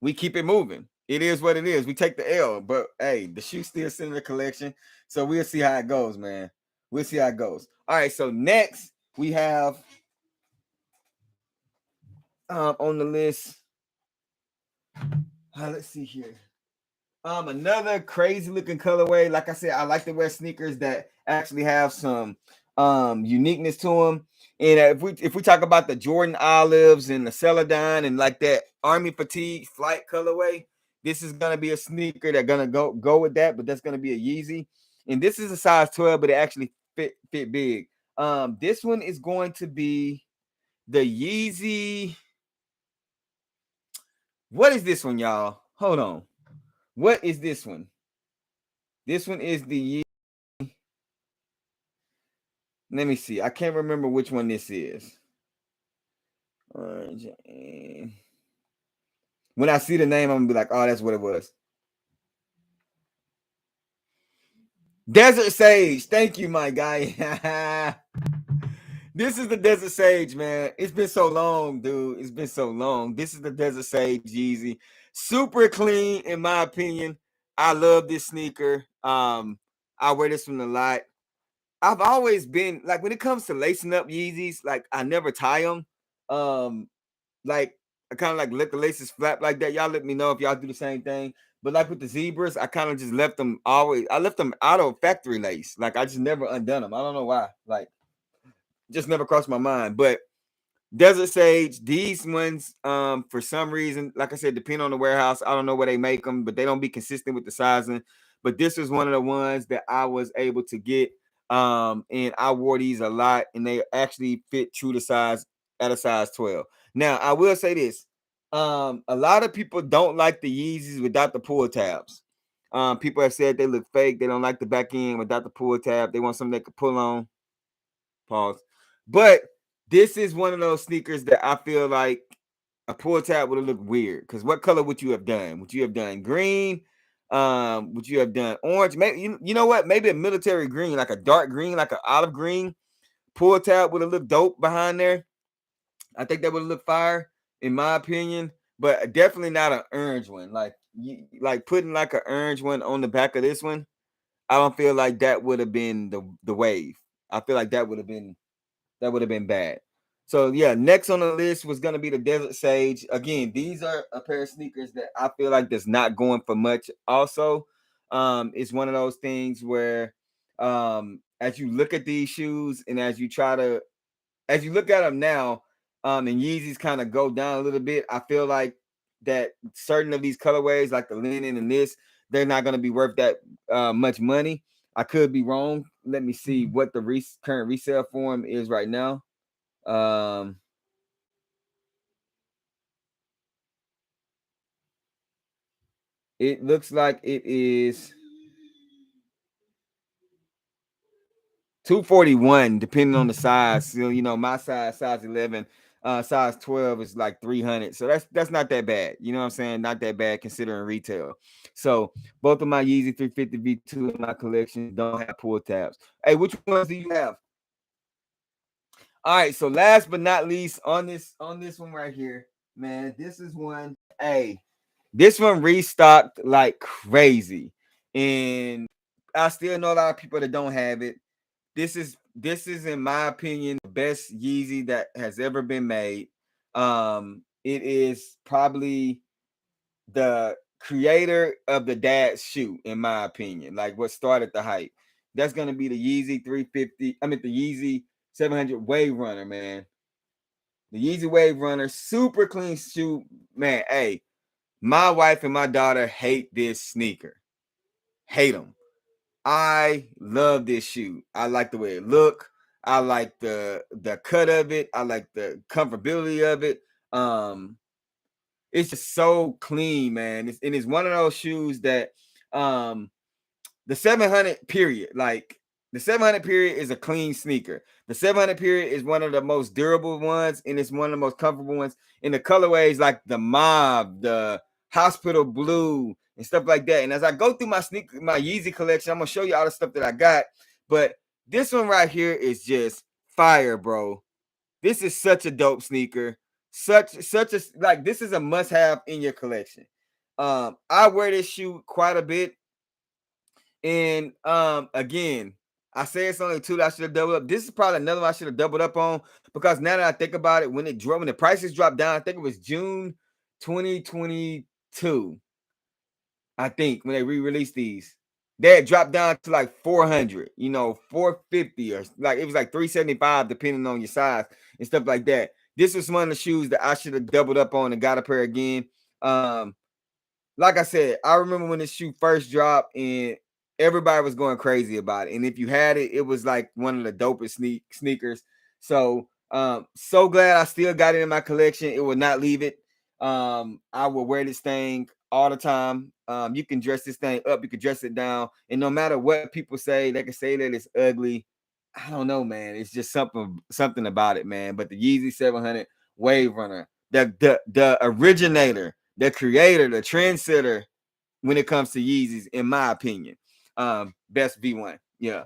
we keep it moving. It is what it is. We take the L, but hey, the shoe still sitting in the collection, so we'll see how it goes, man. We'll see how it goes. All right, so next we have on the list. Let's see here. Another crazy looking colorway. Like I said, I like to wear sneakers that actually have some uniqueness to them. And if we talk about the Jordan Olives and the Celadon and like that Army Fatigue Flight colorway, this is gonna be a sneaker that's gonna go with that. But that's gonna be a Yeezy, and this is a size 12, but it actually fit big. This one is going to be the Yeezy. What is this one, y'all? Hold on. What is this one? This one is the Yeezy. Let me see. I can't remember which one this is. Orange. When I see the name, I'm gonna be like, oh, that's what it was. Desert Sage. Thank you, my guy. This is the Desert Sage, man. It's been so long, dude. It's been so long. This is the Desert Sage Yeezy. Super clean, in my opinion. I love this sneaker. I wear this one a lot. I've always been like, when it comes to lacing up Yeezys, like, I never tie them. Like, I kind of like let the laces flap like that. Y'all let me know if y'all do the same thing. But like with the zebras, I kind of just left them always. I left them out of factory lace. Like, I just never undone them. I don't know why. Like, just never crossed my mind. But Desert Sage, these ones, for some reason, like I said, depending on the warehouse, I don't know where they make them, but they don't be consistent with the sizing. But this was one of the ones that I was able to get. And I wore these a lot, and they actually fit true to size at a size 12. Now, I will say this. A lot of people don't like the Yeezys without the pull tabs. People have said they look fake. They don't like the back end without the pull tab. They want something they could pull on. Pause. But this is one of those sneakers that I feel like a pull tab would have looked weird. Because what color would you have done? Would you have done green? Would you have done orange? Maybe you know what? Maybe a military green, like a dark green, like an olive green. Pull tab would have looked dope behind there. I think that would have looked fire, in my opinion. But definitely not an orange one. Like putting like an orange one on the back of this one. I don't feel like that would have been the wave. I feel like that would have been bad. So yeah, next on the list was gonna be the Desert Sage. Again, these are a pair of sneakers that I feel like that's not going for much. Also, it's one of those things where, as you look at these shoes and as you look at them now, and Yeezys kind of go down a little bit, I feel like that certain of these colorways, like the linen and this, they're not gonna be worth that much money. I could be wrong. Let me see what the current resale form is right now. It looks like it is 241, depending on the size. So, my size 11, size 12 is like 300. So that's not that bad. You know what I'm saying? Not that bad considering retail. So both of my Yeezy 350 V2 in my collection don't have pull tabs. Hey, which ones do you have? All right. So last but not least, on this one right here, man, this is one. Hey, this one restocked like crazy, and I still know a lot of people that don't have it. This is in my opinion the best Yeezy that has ever been made. It is probably the creator of the dad shoe, in my opinion, like what started the hype. That's gonna be the Yeezy 350. I mean the Yeezy 700 Wave Runner, man. The Yeezy Wave Runner, super clean shoe, man. Hey, my wife and my daughter hate this sneaker. Hate them. I love this shoe. I like the way it look. I like the cut of it. I like the comfortability of it. It's just so clean, man. It's one of those shoes that um the 700 period, like the 700 period is a clean sneaker. The 700 period is one of the most durable ones, and it's one of the most comfortable ones. In the colorways like the mauve, the hospital blue, and stuff like that. And as I go through my Yeezy collection, I'm gonna show you all the stuff that I got. But this one right here is just fire, bro. This is such a dope sneaker. Such a like this is a must-have in your collection. I wear this shoe quite a bit. And again, I say it's only two that I should have doubled up. This is probably another one I should have doubled up on because now that I think about it, when the prices dropped down, I think it was June 2022. I think when they re-released these, they had dropped down to like 400, 450, or like it was like 375 depending on your size and stuff like that. This was one of the shoes that I should have doubled up on and got a pair again. Like I said, I remember when this shoe first dropped and everybody was going crazy about it. And if you had it, it was like one of the dopest sneakers. So so glad I still got it in my collection. It will not leave it. I will wear this thing all the time. You can dress this thing up, you can dress it down, and no matter what people say, they can say that it's ugly. I don't know, man. It's just something about it, man. But the Yeezy 700 Wave Runner, the originator, the creator, the trendsetter when it comes to Yeezys, in my opinion. Best V1. Yeah.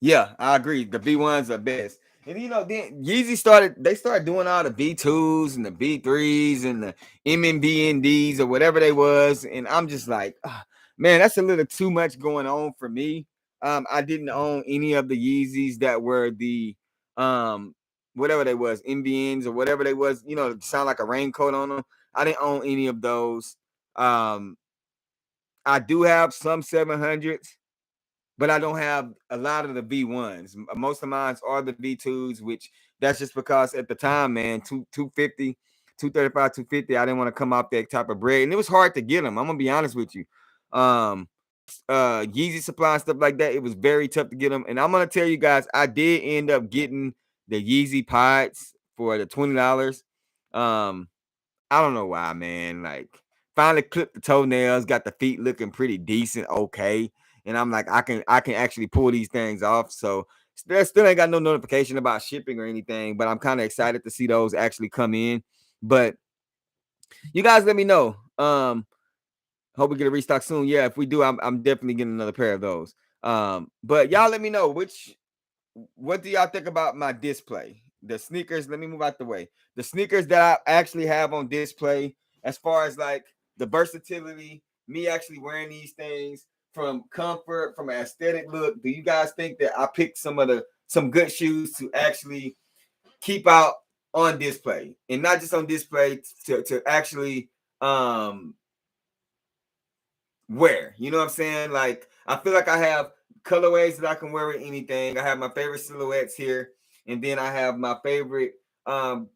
Yeah, I agree. The V1s are best. And then Yeezy started doing all the V2s and the V3s and the MMBNDs or whatever they was. And I'm just like, man, that's a little too much going on for me. I didn't own any of the Yeezys that were the whatever they was, MBNs or whatever they was, sound like a raincoat on them. I didn't own any of those. Um, I do have some 700s, but I don't have a lot of the V1s. Most of mine are the V2s, which that's just because at the time, man, 250, 235, 250, I didn't want to come off that type of bread. And it was hard to get them. I'm gonna be honest with you. Yeezy supply and stuff like that, it was very tough to get them. And I'm gonna tell you guys, I did end up getting the Yeezy Pods for the $20. I don't know why, man. Like, finally clipped the toenails, got the feet looking pretty decent, okay. And I'm like, I can actually pull these things off. So still ain't got no notification about shipping or anything, but I'm kind of excited to see those actually come in. But you guys let me know. Hope we get a restock soon. Yeah, if we do, I'm definitely getting another pair of those. But y'all let me know what do y'all think about my display? The sneakers, let me move out the way. The sneakers that I actually have on display, as far as like the versatility, me actually wearing these things, from comfort, from an aesthetic look. Do you guys think that I picked some good shoes to actually keep out on display, and not just on display, to actually wear? You know what I'm saying? Like, I feel like I have colorways that I can wear with anything. I have my favorite silhouettes here, and then I have my favorite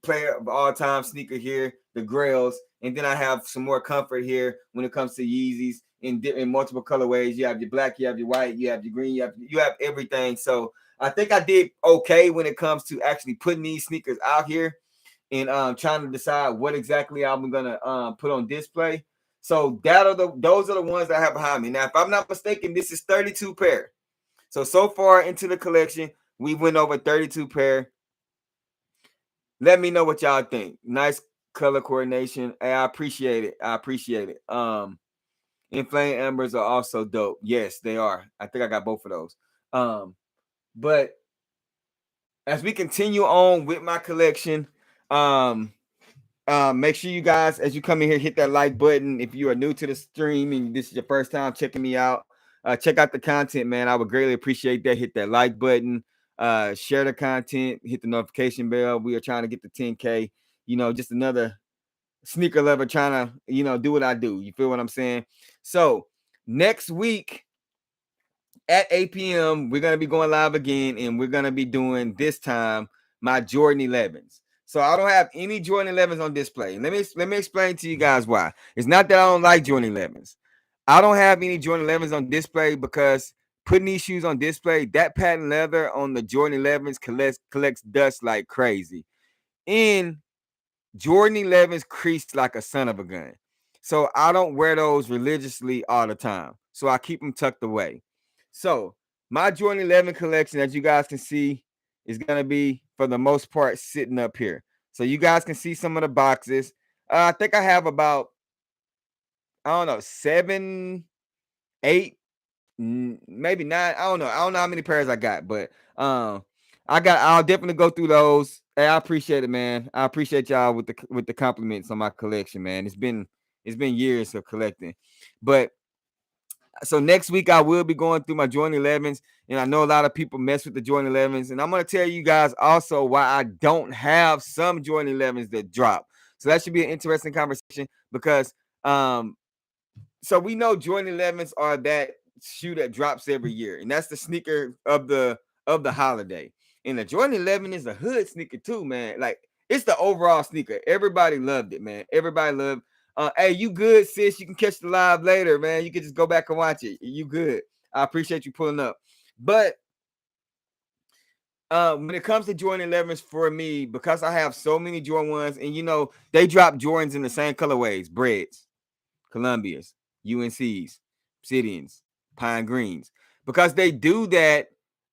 player of all time sneaker here, the Grails, and then I have some more comfort here when it comes to Yeezys in multiple colorways. You have your black, you have your white, you have your green, you have everything. So I think I did okay when it comes to actually putting these sneakers out here and trying to decide what exactly I'm gonna put on display. So those are the ones that I have behind me. Now, if I'm not mistaken, this is 32 pair. So far into the collection, we went over 32 pair. Let me know what y'all think. Nice color coordination. Hey, I appreciate it. I appreciate it. Inflamed Ambers are also dope. Yes, they are. I think I got both of those. But as we continue on with my collection, make sure you guys, as you come in here, hit that like button. If you are new to the stream and this is your first time checking me out, check out the content, man. I would greatly appreciate that. Hit that like button, share the content, hit the notification bell. We are trying to get to 10K. Just another sneaker lover trying to, do what I do. You feel what I'm saying? So next week at 8 p.m., we're going to be going live again, and we're going to be doing this time my Jordan 11s. So I don't have any Jordan 11s on display. Let me explain to you guys why. It's not that I don't like Jordan 11s. I don't have any Jordan 11s on display because putting these shoes on display, that patent leather on the Jordan 11s collects dust like crazy. And Jordan 11s creased like a son of a gun. So I don't wear those religiously all the time. So I keep them tucked away. So my Jordan 11 collection, as you guys can see, is going to be, for the most part, sitting up here. So you guys can see some of the boxes. I think I have about, I don't know, 7, 8, maybe 9. I don't know how many pairs I got, but I'll definitely go through those. Hey, I appreciate it, man. I appreciate y'all with the compliments on my collection, man. It's been years of collecting. But so next week I will be going through my Jordan 11s, and I know a lot of people mess with the Jordan 11s, and I'm going to tell you guys also why I don't have some Jordan 11s that drop. So that should be an interesting conversation because so we know Jordan 11s are that shoe that drops every year, and that's the sneaker of the holiday. And the Jordan 11 is a hood sneaker too, man. Like, it's the overall sneaker. Everybody loved it, man. Everybody loved. Hey, you good, sis? You can catch the live later, man. You can just go back and watch it. You good? I appreciate you pulling up. But when it comes to Jordan 11s, for me, because I have so many Jordan 1s, and they drop Jordans in the same colorways: Breads, Columbias, UNCs, Obsidians, Pine Greens. Because they do that,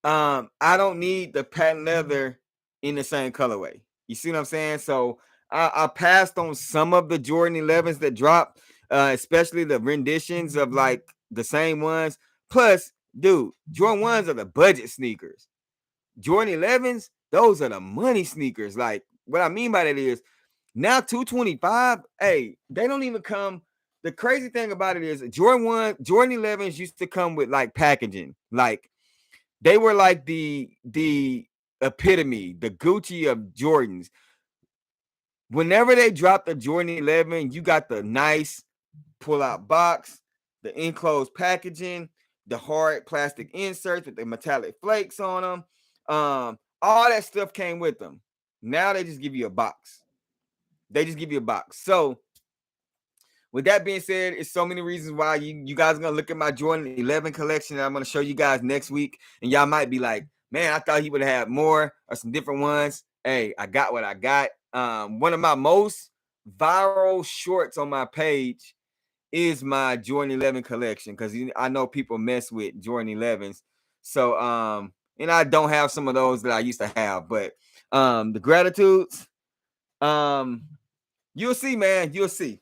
I don't need the patent leather in the same colorway. You see what I'm saying? So I passed on some of the Jordan 11s that dropped, especially the renditions of like the same ones. Plus, dude, Jordan 1s are the budget sneakers. Jordan 11s, those are the money sneakers. Like, what I mean by that is, now 225, hey, they don't even come. The crazy thing about it is Jordan 11s used to come with like packaging. Like, they were like the epitome, the Gucci of Jordans. Whenever they dropped the Jordan 11, you got the nice pull-out box, the enclosed packaging, the hard plastic inserts with the metallic flakes on them. All that stuff came with them. Now they just give you a box. So with that being said, it's so many reasons why you guys are gonna look at my Jordan 11 collection that I'm gonna show you guys next week, and y'all might be like, man, I thought he would have had more or some different ones. Hey, I got what I got. One of my most viral shorts on my page is my Jordan 11 collection, because I know people mess with Jordan 11s. So and I don't have some of those that I used to have, but the gratitudes, you'll see, man. You'll see.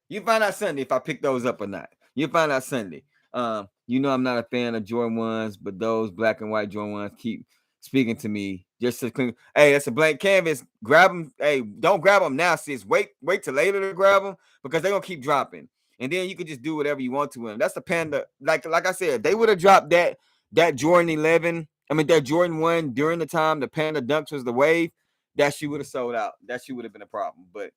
You find out Sunday if I pick those up or not. You'll find out Sunday. I'm not a fan of Jordan 1s, but those black and white Jordan 1s keep speaking to me. Just to clean. Hey, that's a blank canvas. Grab them. Hey, don't grab them now, sis. Wait till later to grab them, because they're gonna keep dropping. And then you can just do whatever you want to them. That's the Panda. Like I said, they would have dropped that Jordan 11. I mean, that Jordan 1 during the time the Panda Dunks was the wave. That shoe would have sold out. That shoe would have been a problem. But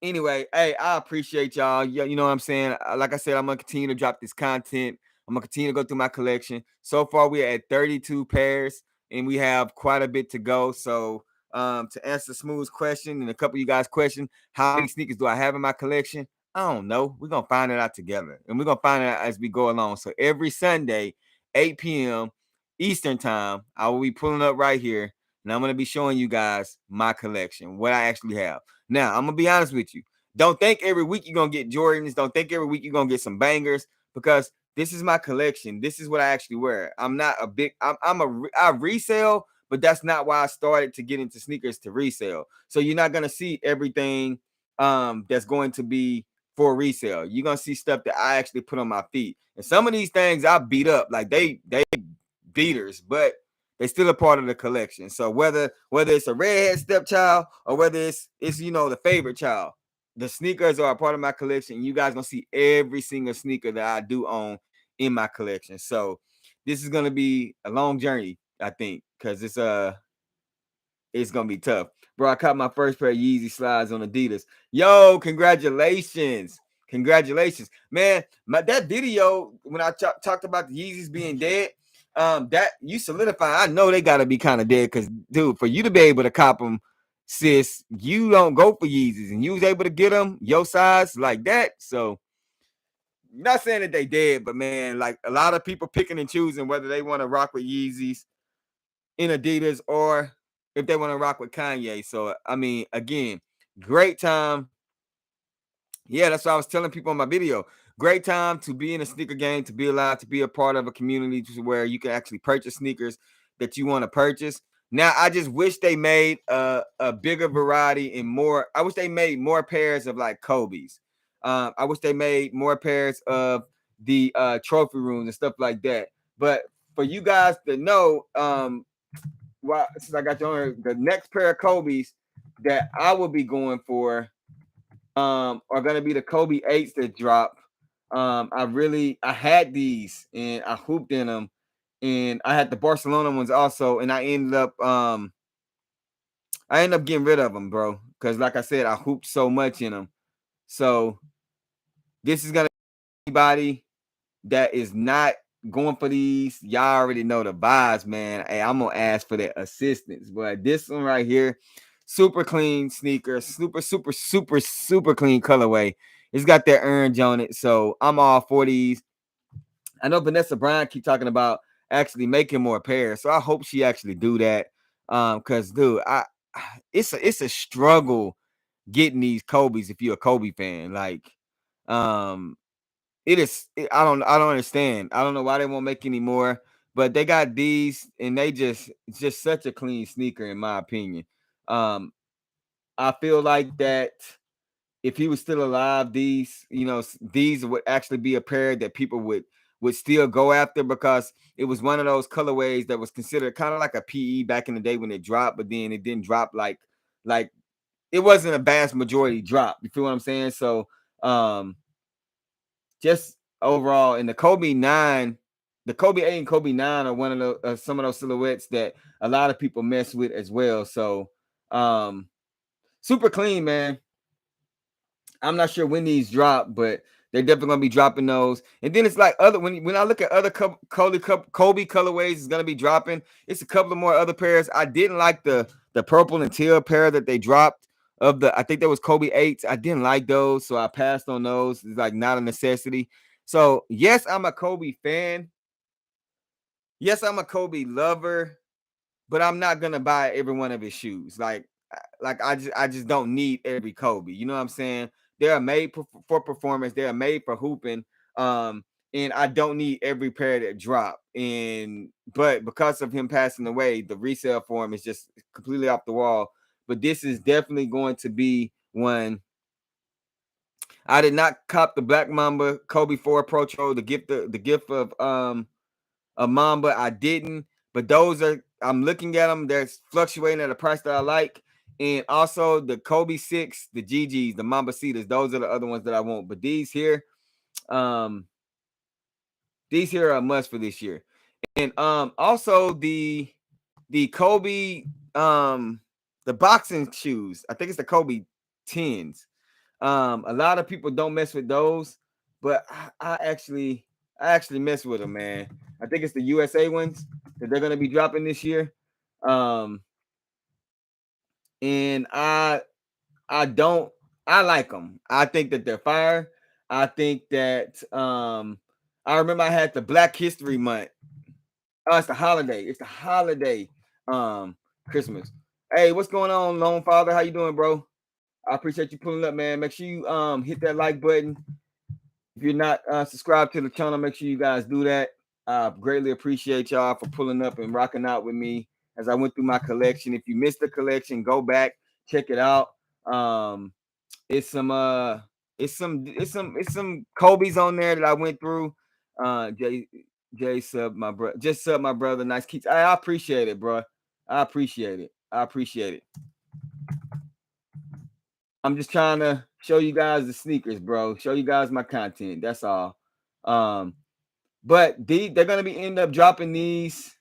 anyway, hey, I appreciate y'all. You know what I'm saying? Like I said, I'm going to continue to drop this content. I'm going to continue to go through my collection. So far, we're at 32 pairs, and we have quite a bit to go. So to answer Smooth's question and a couple of you guys' question, how many sneakers do I have in my collection? I don't know. We're going to find it out together, and we're going to find it out as we go along. So every Sunday, 8 p.m. Eastern time, I will be pulling up right here, and I'm going to be showing you guys my collection, what I actually have. Now, I'm going to be honest with you. Don't think every week you're gonna get Jordans. Don't think every week you're gonna get some bangers, because this is my collection. This is what I actually wear. I'm not a big. I resell, but that's not why I started to get into sneakers to resell. So you're not gonna see everything that's going to be for resale. You're gonna see stuff that I actually put on my feet. And some of these things I beat up, like they beaters, but they still a part of the collection. So whether it's a redhead stepchild or whether it's the favorite child, the sneakers are a part of my collection. You guys gonna see every single sneaker that I do own in my collection. So this is gonna be a long journey, I think, because it's gonna be tough. Bro, I caught my first pair of Yeezy slides on Adidas. Yo, congratulations. Congratulations. Man, that video when I talked about the Yeezys being dead, that you solidify. I know they gotta be kind of dead, because dude, for you to be able to cop them, sis, you don't go for Yeezys and you was able to get them your size like that. So not saying that they dead, but man, like a lot of people picking and choosing whether they want to rock with Yeezys in Adidas or if they want to rock with Kanye. So I mean, again, great time. Yeah, that's what I was telling people in my video. Great time to be in a sneaker game, to be allowed to be a part of a community where you can actually purchase sneakers that you want to purchase. Now, I just wish they made a bigger variety and more. I wish they made more pairs of like Kobe's. I wish they made more pairs of the trophy rooms and stuff like that. But for you guys to know, well, since I got you on here, the next pair of Kobe's that I will be going for are gonna be the Kobe 8s that drop. I had these and I hooped in them, and I had the Barcelona ones also, and I ended up getting rid of them, bro, because like I said, I hooped so much in them. So this is gonna be anybody that is not going for these. Y'all already know the vibes, man. Hey, I'm gonna ask for the assistance, but this one right here, super clean sneaker, super clean colorway. It's got that orange on it, so I'm all for these. I know Vanessa Bryant keep talking about actually making more pairs, so I hope she actually do that. Because dude, it's a struggle getting these Kobe's if you're a Kobe fan. Like, I don't understand. I don't know why they won't make any more, but they got these and it's just such a clean sneaker in my opinion. I feel like that if he was still alive, these would actually be a pair that people would still go after, because it was one of those colorways that was considered kind of like a PE back in the day when it dropped, but then it didn't drop like it wasn't a vast majority drop. You feel what I'm saying? So just overall, in the Kobe 9, the Kobe 8 and Kobe 9 are one of the some of those silhouettes that a lot of people mess with as well. So super clean, man. I'm not sure when these drop, but they're definitely gonna be dropping those. And then it's like when I look at other Kobe colorways, it's gonna be dropping. It's a couple of more other pairs. I didn't like the purple and teal pair that they dropped of I think there was Kobe 8s. I didn't like those, so I passed on those. It's like not a necessity. So yes, I'm a Kobe fan. Yes, I'm a Kobe lover, but I'm not gonna buy every one of his shoes. Like I just don't need every Kobe. You know what I'm saying? They are made for performance. They are made for hooping. And I don't need every pair that drop. But because of him passing away, the resale for him is just completely off the wall. But this is definitely going to be one. I did not cop the Black Mamba Kobe 4 Pro Tro, the gift of a Mamba. I didn't, but I'm looking at them. They're fluctuating at a price that I like. And also the Kobe 6, the GGs, the Mamba Cetas, those are the other ones that I want. But these here are a must for this year. And also the Kobe the boxing shoes. I think it's the Kobe 10s. A lot of people don't mess with those, but I actually mess with them, man. I think it's the USA ones that they're gonna be dropping this year. And I like them. I think that they're fire. I think that I remember I had the Black History Month. Oh, it's the holiday. It's the holiday Christmas. Hey, what's going on, Lone Father? How you doing, bro? I appreciate you pulling up, man. Make sure you hit that like button. If you're not subscribed to the channel, make sure you guys do that. I greatly appreciate y'all for pulling up and rocking out with me as I went through my collection. If you missed the collection, go back, check it out. It's some Kobe's on there that I went through. Jay sub my brother, just sub my brother. Nice keeps. I appreciate it, bro. I appreciate it. I appreciate it. I'm just trying to show you guys the sneakers, bro. Show you guys my content. That's all. But they're gonna be end up dropping these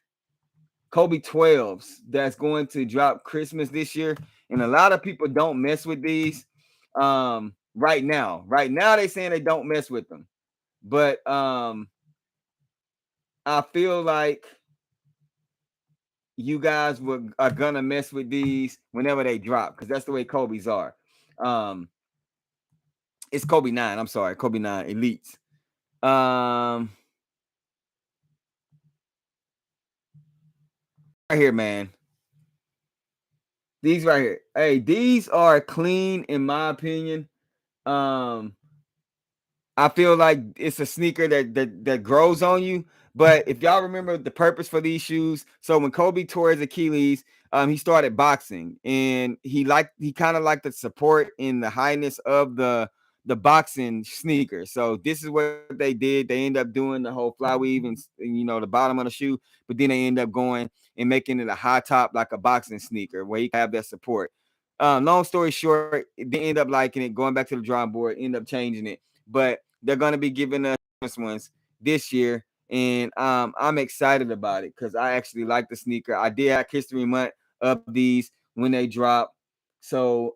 Kobe 12s that's going to drop Christmas this year. And a lot of people don't mess with these right now. Right now, they're saying they don't mess with them. But I feel like you guys are gonna mess with these whenever they drop, because that's the way Kobe's are. It's Kobe 9. I'm sorry, Kobe 9 Elites. Right here, man. These right here. Hey, these are clean in my opinion. I feel like it's a sneaker that grows on you. But if y'all remember the purpose for these shoes, so when Kobe tore his Achilles, he started boxing, and he kind of liked the support in the highness of the boxing sneaker. So this is what they did. They end up doing the whole fly weave and the bottom of the shoe, but then they end up going and making it a high top like a boxing sneaker where you have that support. Long story short, they end up liking it, going back to the drawing board, end up changing it. But they're going to be giving us ones this year, and I'm excited about it because I actually like the sneaker. I did have History Month of these when they drop. So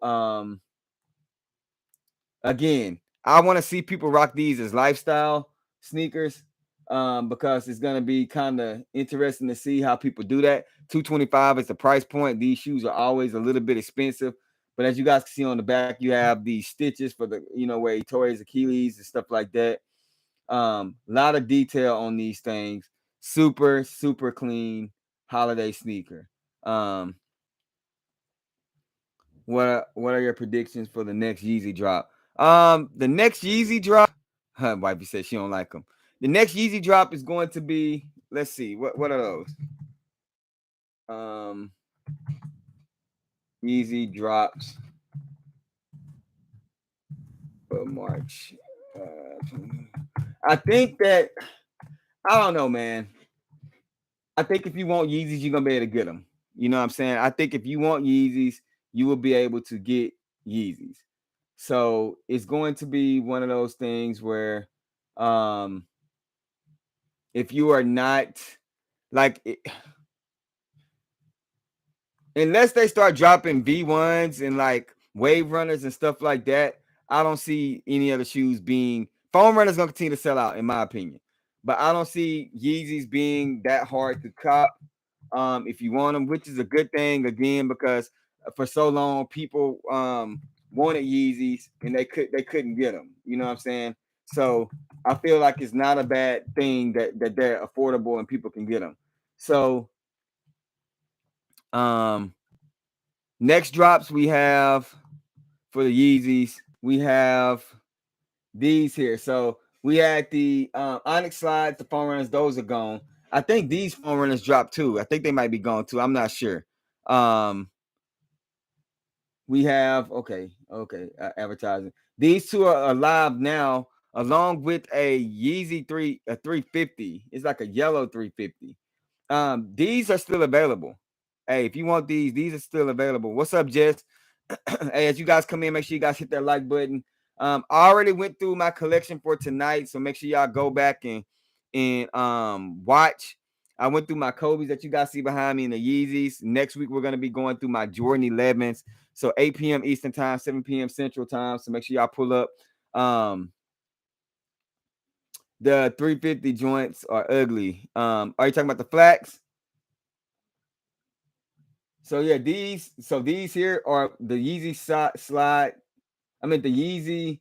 again, I want to see people rock these as lifestyle sneakers because it's going to be kind of interesting to see how people do that. $225 is the price point. These shoes are always a little bit expensive, but as you guys can see on the back, you have these stitches for the where he tore his Achilles and stuff like that. A lot of detail on these things. Super clean holiday sneaker. What are your predictions for the next Yeezy drop? The next Yeezy drop, wifey said she don't like them. The next Yeezy drop is going to be, let's see, what are those? Yeezy drops for March. I think that, I don't know, man. I think if you want Yeezys, you're gonna be able to get them. You know what I'm saying? I think if you want Yeezys, you will be able to get Yeezys. So it's going to be one of those things where if you are not like unless they start dropping V1s and like wave runners and stuff like that, I don't see any other shoes being foam runners gonna continue to sell out, in my opinion. But I don't see Yeezys being that hard to cop if you want them, which is a good thing again, because for so long people wanted Yeezys and they couldn't get them. You know what I'm saying? So I feel like it's not a bad thing that they're affordable and people can get them. So next drops we have for the Yeezys, we have these here. So we had the Onyx slides, the foam runners, those are gone. I think these foam runners dropped too. I think they might be gone too. I'm not sure. We have advertising. These two are alive now, along with a Yeezy 350. It's like a yellow 350. These are still available. Hey, if you want these are still available. What's up, Jess? Hey, as you guys come in, make sure you guys hit that like button. I already went through my collection for tonight, so make sure y'all go back and watch. I went through my Kobe's that you guys see behind me and the Yeezys. Next week, we're going to be going through my Jordan 11s. So 8 p.m. Eastern time, 7 p.m. Central time. So make sure y'all pull up. The 350 joints are ugly. Are you talking about the flats? So yeah, these here are the Yeezy slide. I mean the Yeezy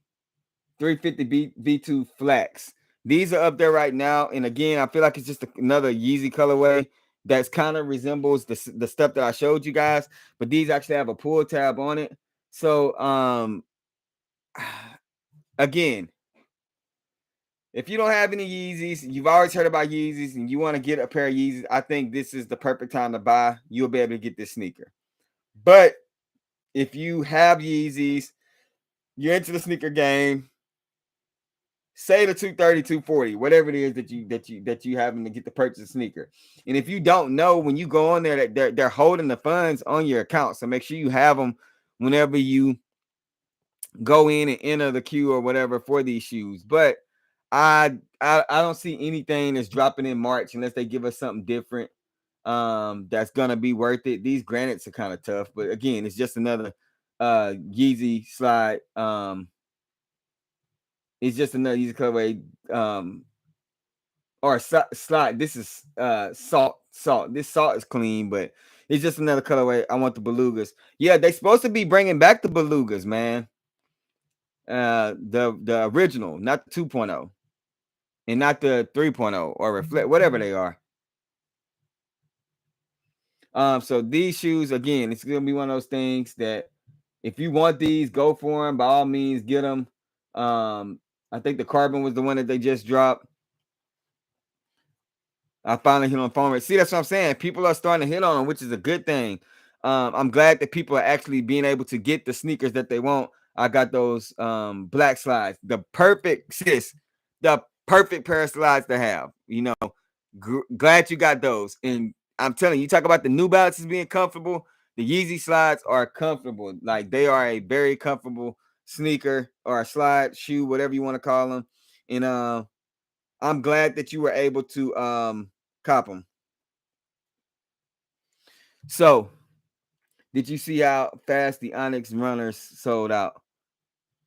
350 V2 flats. These are up there right now. And again, I feel like it's just another Yeezy colorway that's kind of resembles the stuff that I showed you guys, but these actually have a pull tab on it. So again, if you don't have any Yeezys, you've always heard about Yeezys and you want to get a pair of Yeezys, I think this is the perfect time to buy. You'll be able to get this sneaker. But if you have Yeezys, you're into the sneaker game, say the 230, 240, whatever it is that you having to get the purchase a sneaker. And if you don't know, when you go on there, that they're holding the funds on your account. So make sure you have them whenever you go in and enter the queue or whatever for these shoes. But I don't see anything that's dropping in March unless they give us something different that's gonna be worth it. These granites are kind of tough, but again, it's just another Yeezy slide. It's just another Yeezy colorway or slide. This is salt. This salt is clean, but it's just another colorway. I want the belugas. Yeah, they supposed to be bringing back the belugas, man. The original, not the 2.0 and not the 3.0 or reflect, whatever they are. So these shoes, again, it's gonna be one of those things that if you want these, go for them. By all means, get them. I think the carbon was the one that they just dropped. I finally hit on phone. See, that's what I'm saying. People are starting to hit on them, which is a good thing. I'm glad that people are actually being able to get the sneakers that they want. I got those black slides, the perfect pair of slides to have. You know, glad you got those. And I'm telling you, talk about the New Balances being comfortable. The Yeezy slides are comfortable. Like they are a very comfortable sneaker or a slide shoe, whatever you want to call them. And I'm glad that you were able to cop them. So, did you see how fast the Onyx runners sold out?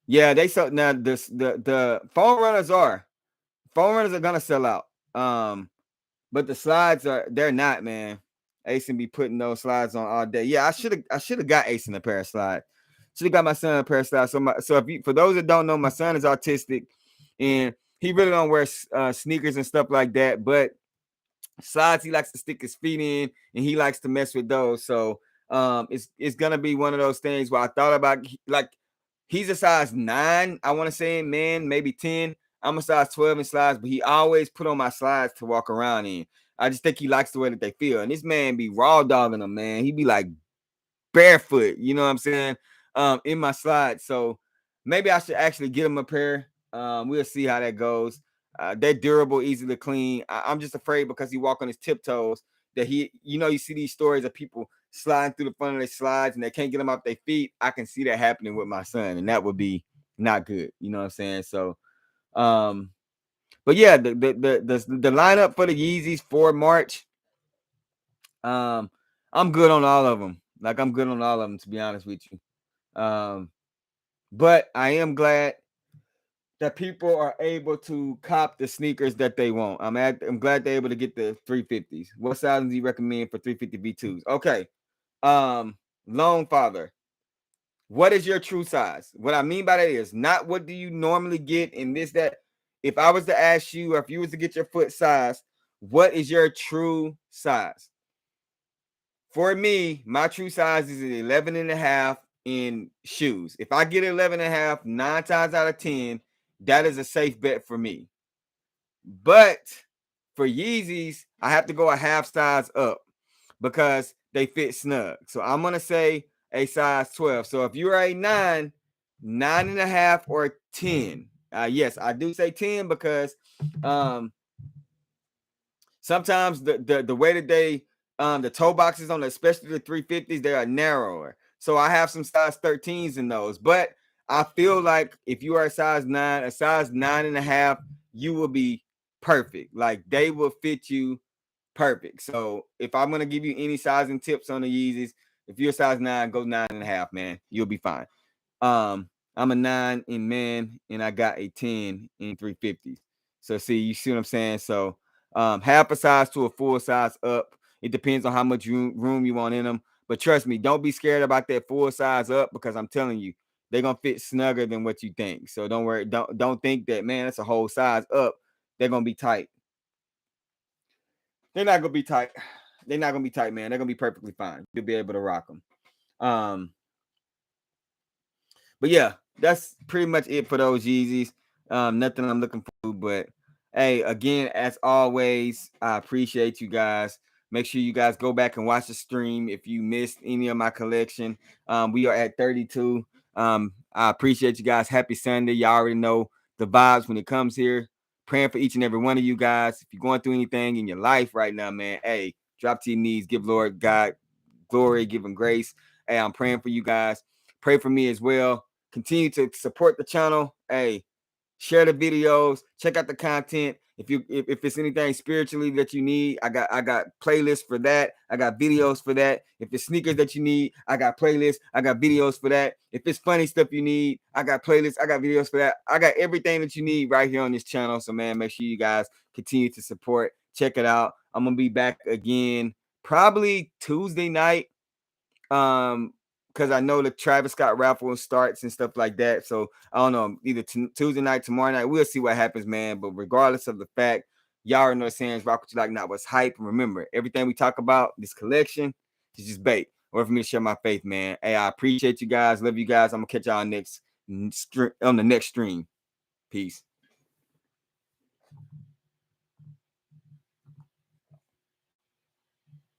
Yeah, they sold. Now the foam runners are gonna sell out. But the slides they're not, man. Asen be putting those slides on all day. Yeah, I should have got Asen a pair of slides. Should have got my son a pair of slides. So if you, for those that don't know, my son is autistic and he really don't wear sneakers and stuff like that. But slides he likes to stick his feet in and he likes to mess with those. So it's gonna be one of those things where I thought about, like, he's a size 9, I want to say, in man, maybe 10. I'm a size 12 in slides, but he always put on my slides to walk around in. I just think he likes the way that they feel. And this man be raw dogging them, man. He be like barefoot, you know what I'm saying? In my slides. So maybe I should actually get him a pair. We'll see how that goes. They're durable, easy to clean. I'm just afraid because he walk on his tiptoes that you see these stories of people sliding through the front of their slides and they can't get them off their feet. I can see that happening with my son, and that would be not good. You know what I'm saying? So, but yeah, the lineup for the Yeezys for March, I'm good on all of them. Like, I'm good on all of them, to be honest with you. But I am glad that people are able to cop the sneakers that they want. I'm glad they're able to get the 350s. What sizes do you recommend for 350 V2s? Okay. Lone Father, what is your true size? What I mean by that is not what do you normally get in this, that. If I was to ask you, or if you was to get your foot size, what is your true size? For me, my true size is 11 and a half in shoes. If I get 11 and a half, 9 times out of 10, that is a safe bet for me. But for Yeezys, I have to go a half size up because they fit snug. So I'm going to say a size 12. So if you're a 9, 9 and a half, or 10. Yes, I do say 10 because sometimes the way that they the toe boxes on especially the 350s, they are narrower. So I have some size 13s in those. But I feel like if you are a size 9, a size 9 and a half, you will be perfect. Like, they will fit you perfect. So if I'm gonna give you any sizing tips on the Yeezys, if you're a size 9, go 9 and a half, man. You'll be fine. I'm a 9 in man, and I got a 10 in 350s. So see, you see what I'm saying? So half a size to a full size up. It depends on how much room you want in them. But trust me, don't be scared about that full size up, because I'm telling you, they're gonna fit snugger than what you think. So don't worry, don't think that, man, that's a whole size up. They're gonna be tight. They're not gonna be tight. They're not gonna be tight, man. They're gonna be perfectly fine. You'll be able to rock them. But yeah, that's pretty much it for those Yeezys. Nothing I'm looking for, but hey, again, as always, I appreciate you guys. Make sure you guys go back and watch the stream if you missed any of my collection. We are at 32. I appreciate you guys. Happy Sunday. Y'all already know the vibes when it comes here. Praying for each and every one of you guys. If you're going through anything in your life right now, man, hey, drop to your knees. Give Lord God glory, give him grace. Hey, I'm praying for you guys. Pray for me as well. Continue to support the channel. Hey, share the videos, check out the content. If it's anything spiritually that you need, I got playlists for that. I got videos for that. If it's sneakers that you need, I got playlists. I got videos for that. If it's funny stuff you need, I got playlists. I got videos for that. I got everything that you need right here on this channel. So man, make sure you guys continue to support. Check it out. I'm gonna be back again probably Tuesday night. Because I know the Travis Scott raffle starts and stuff like that. So I don't know, either Tuesday night, tomorrow night. We'll see what happens, man. But regardless of the fact, y'all already know the saying, rock what you like, not what's hype. And remember, everything we talk about, this collection, is just bait. Or for me to share my faith, man. Hey, I appreciate you guys. Love you guys. I'm gonna catch y'all on the next stream. Peace.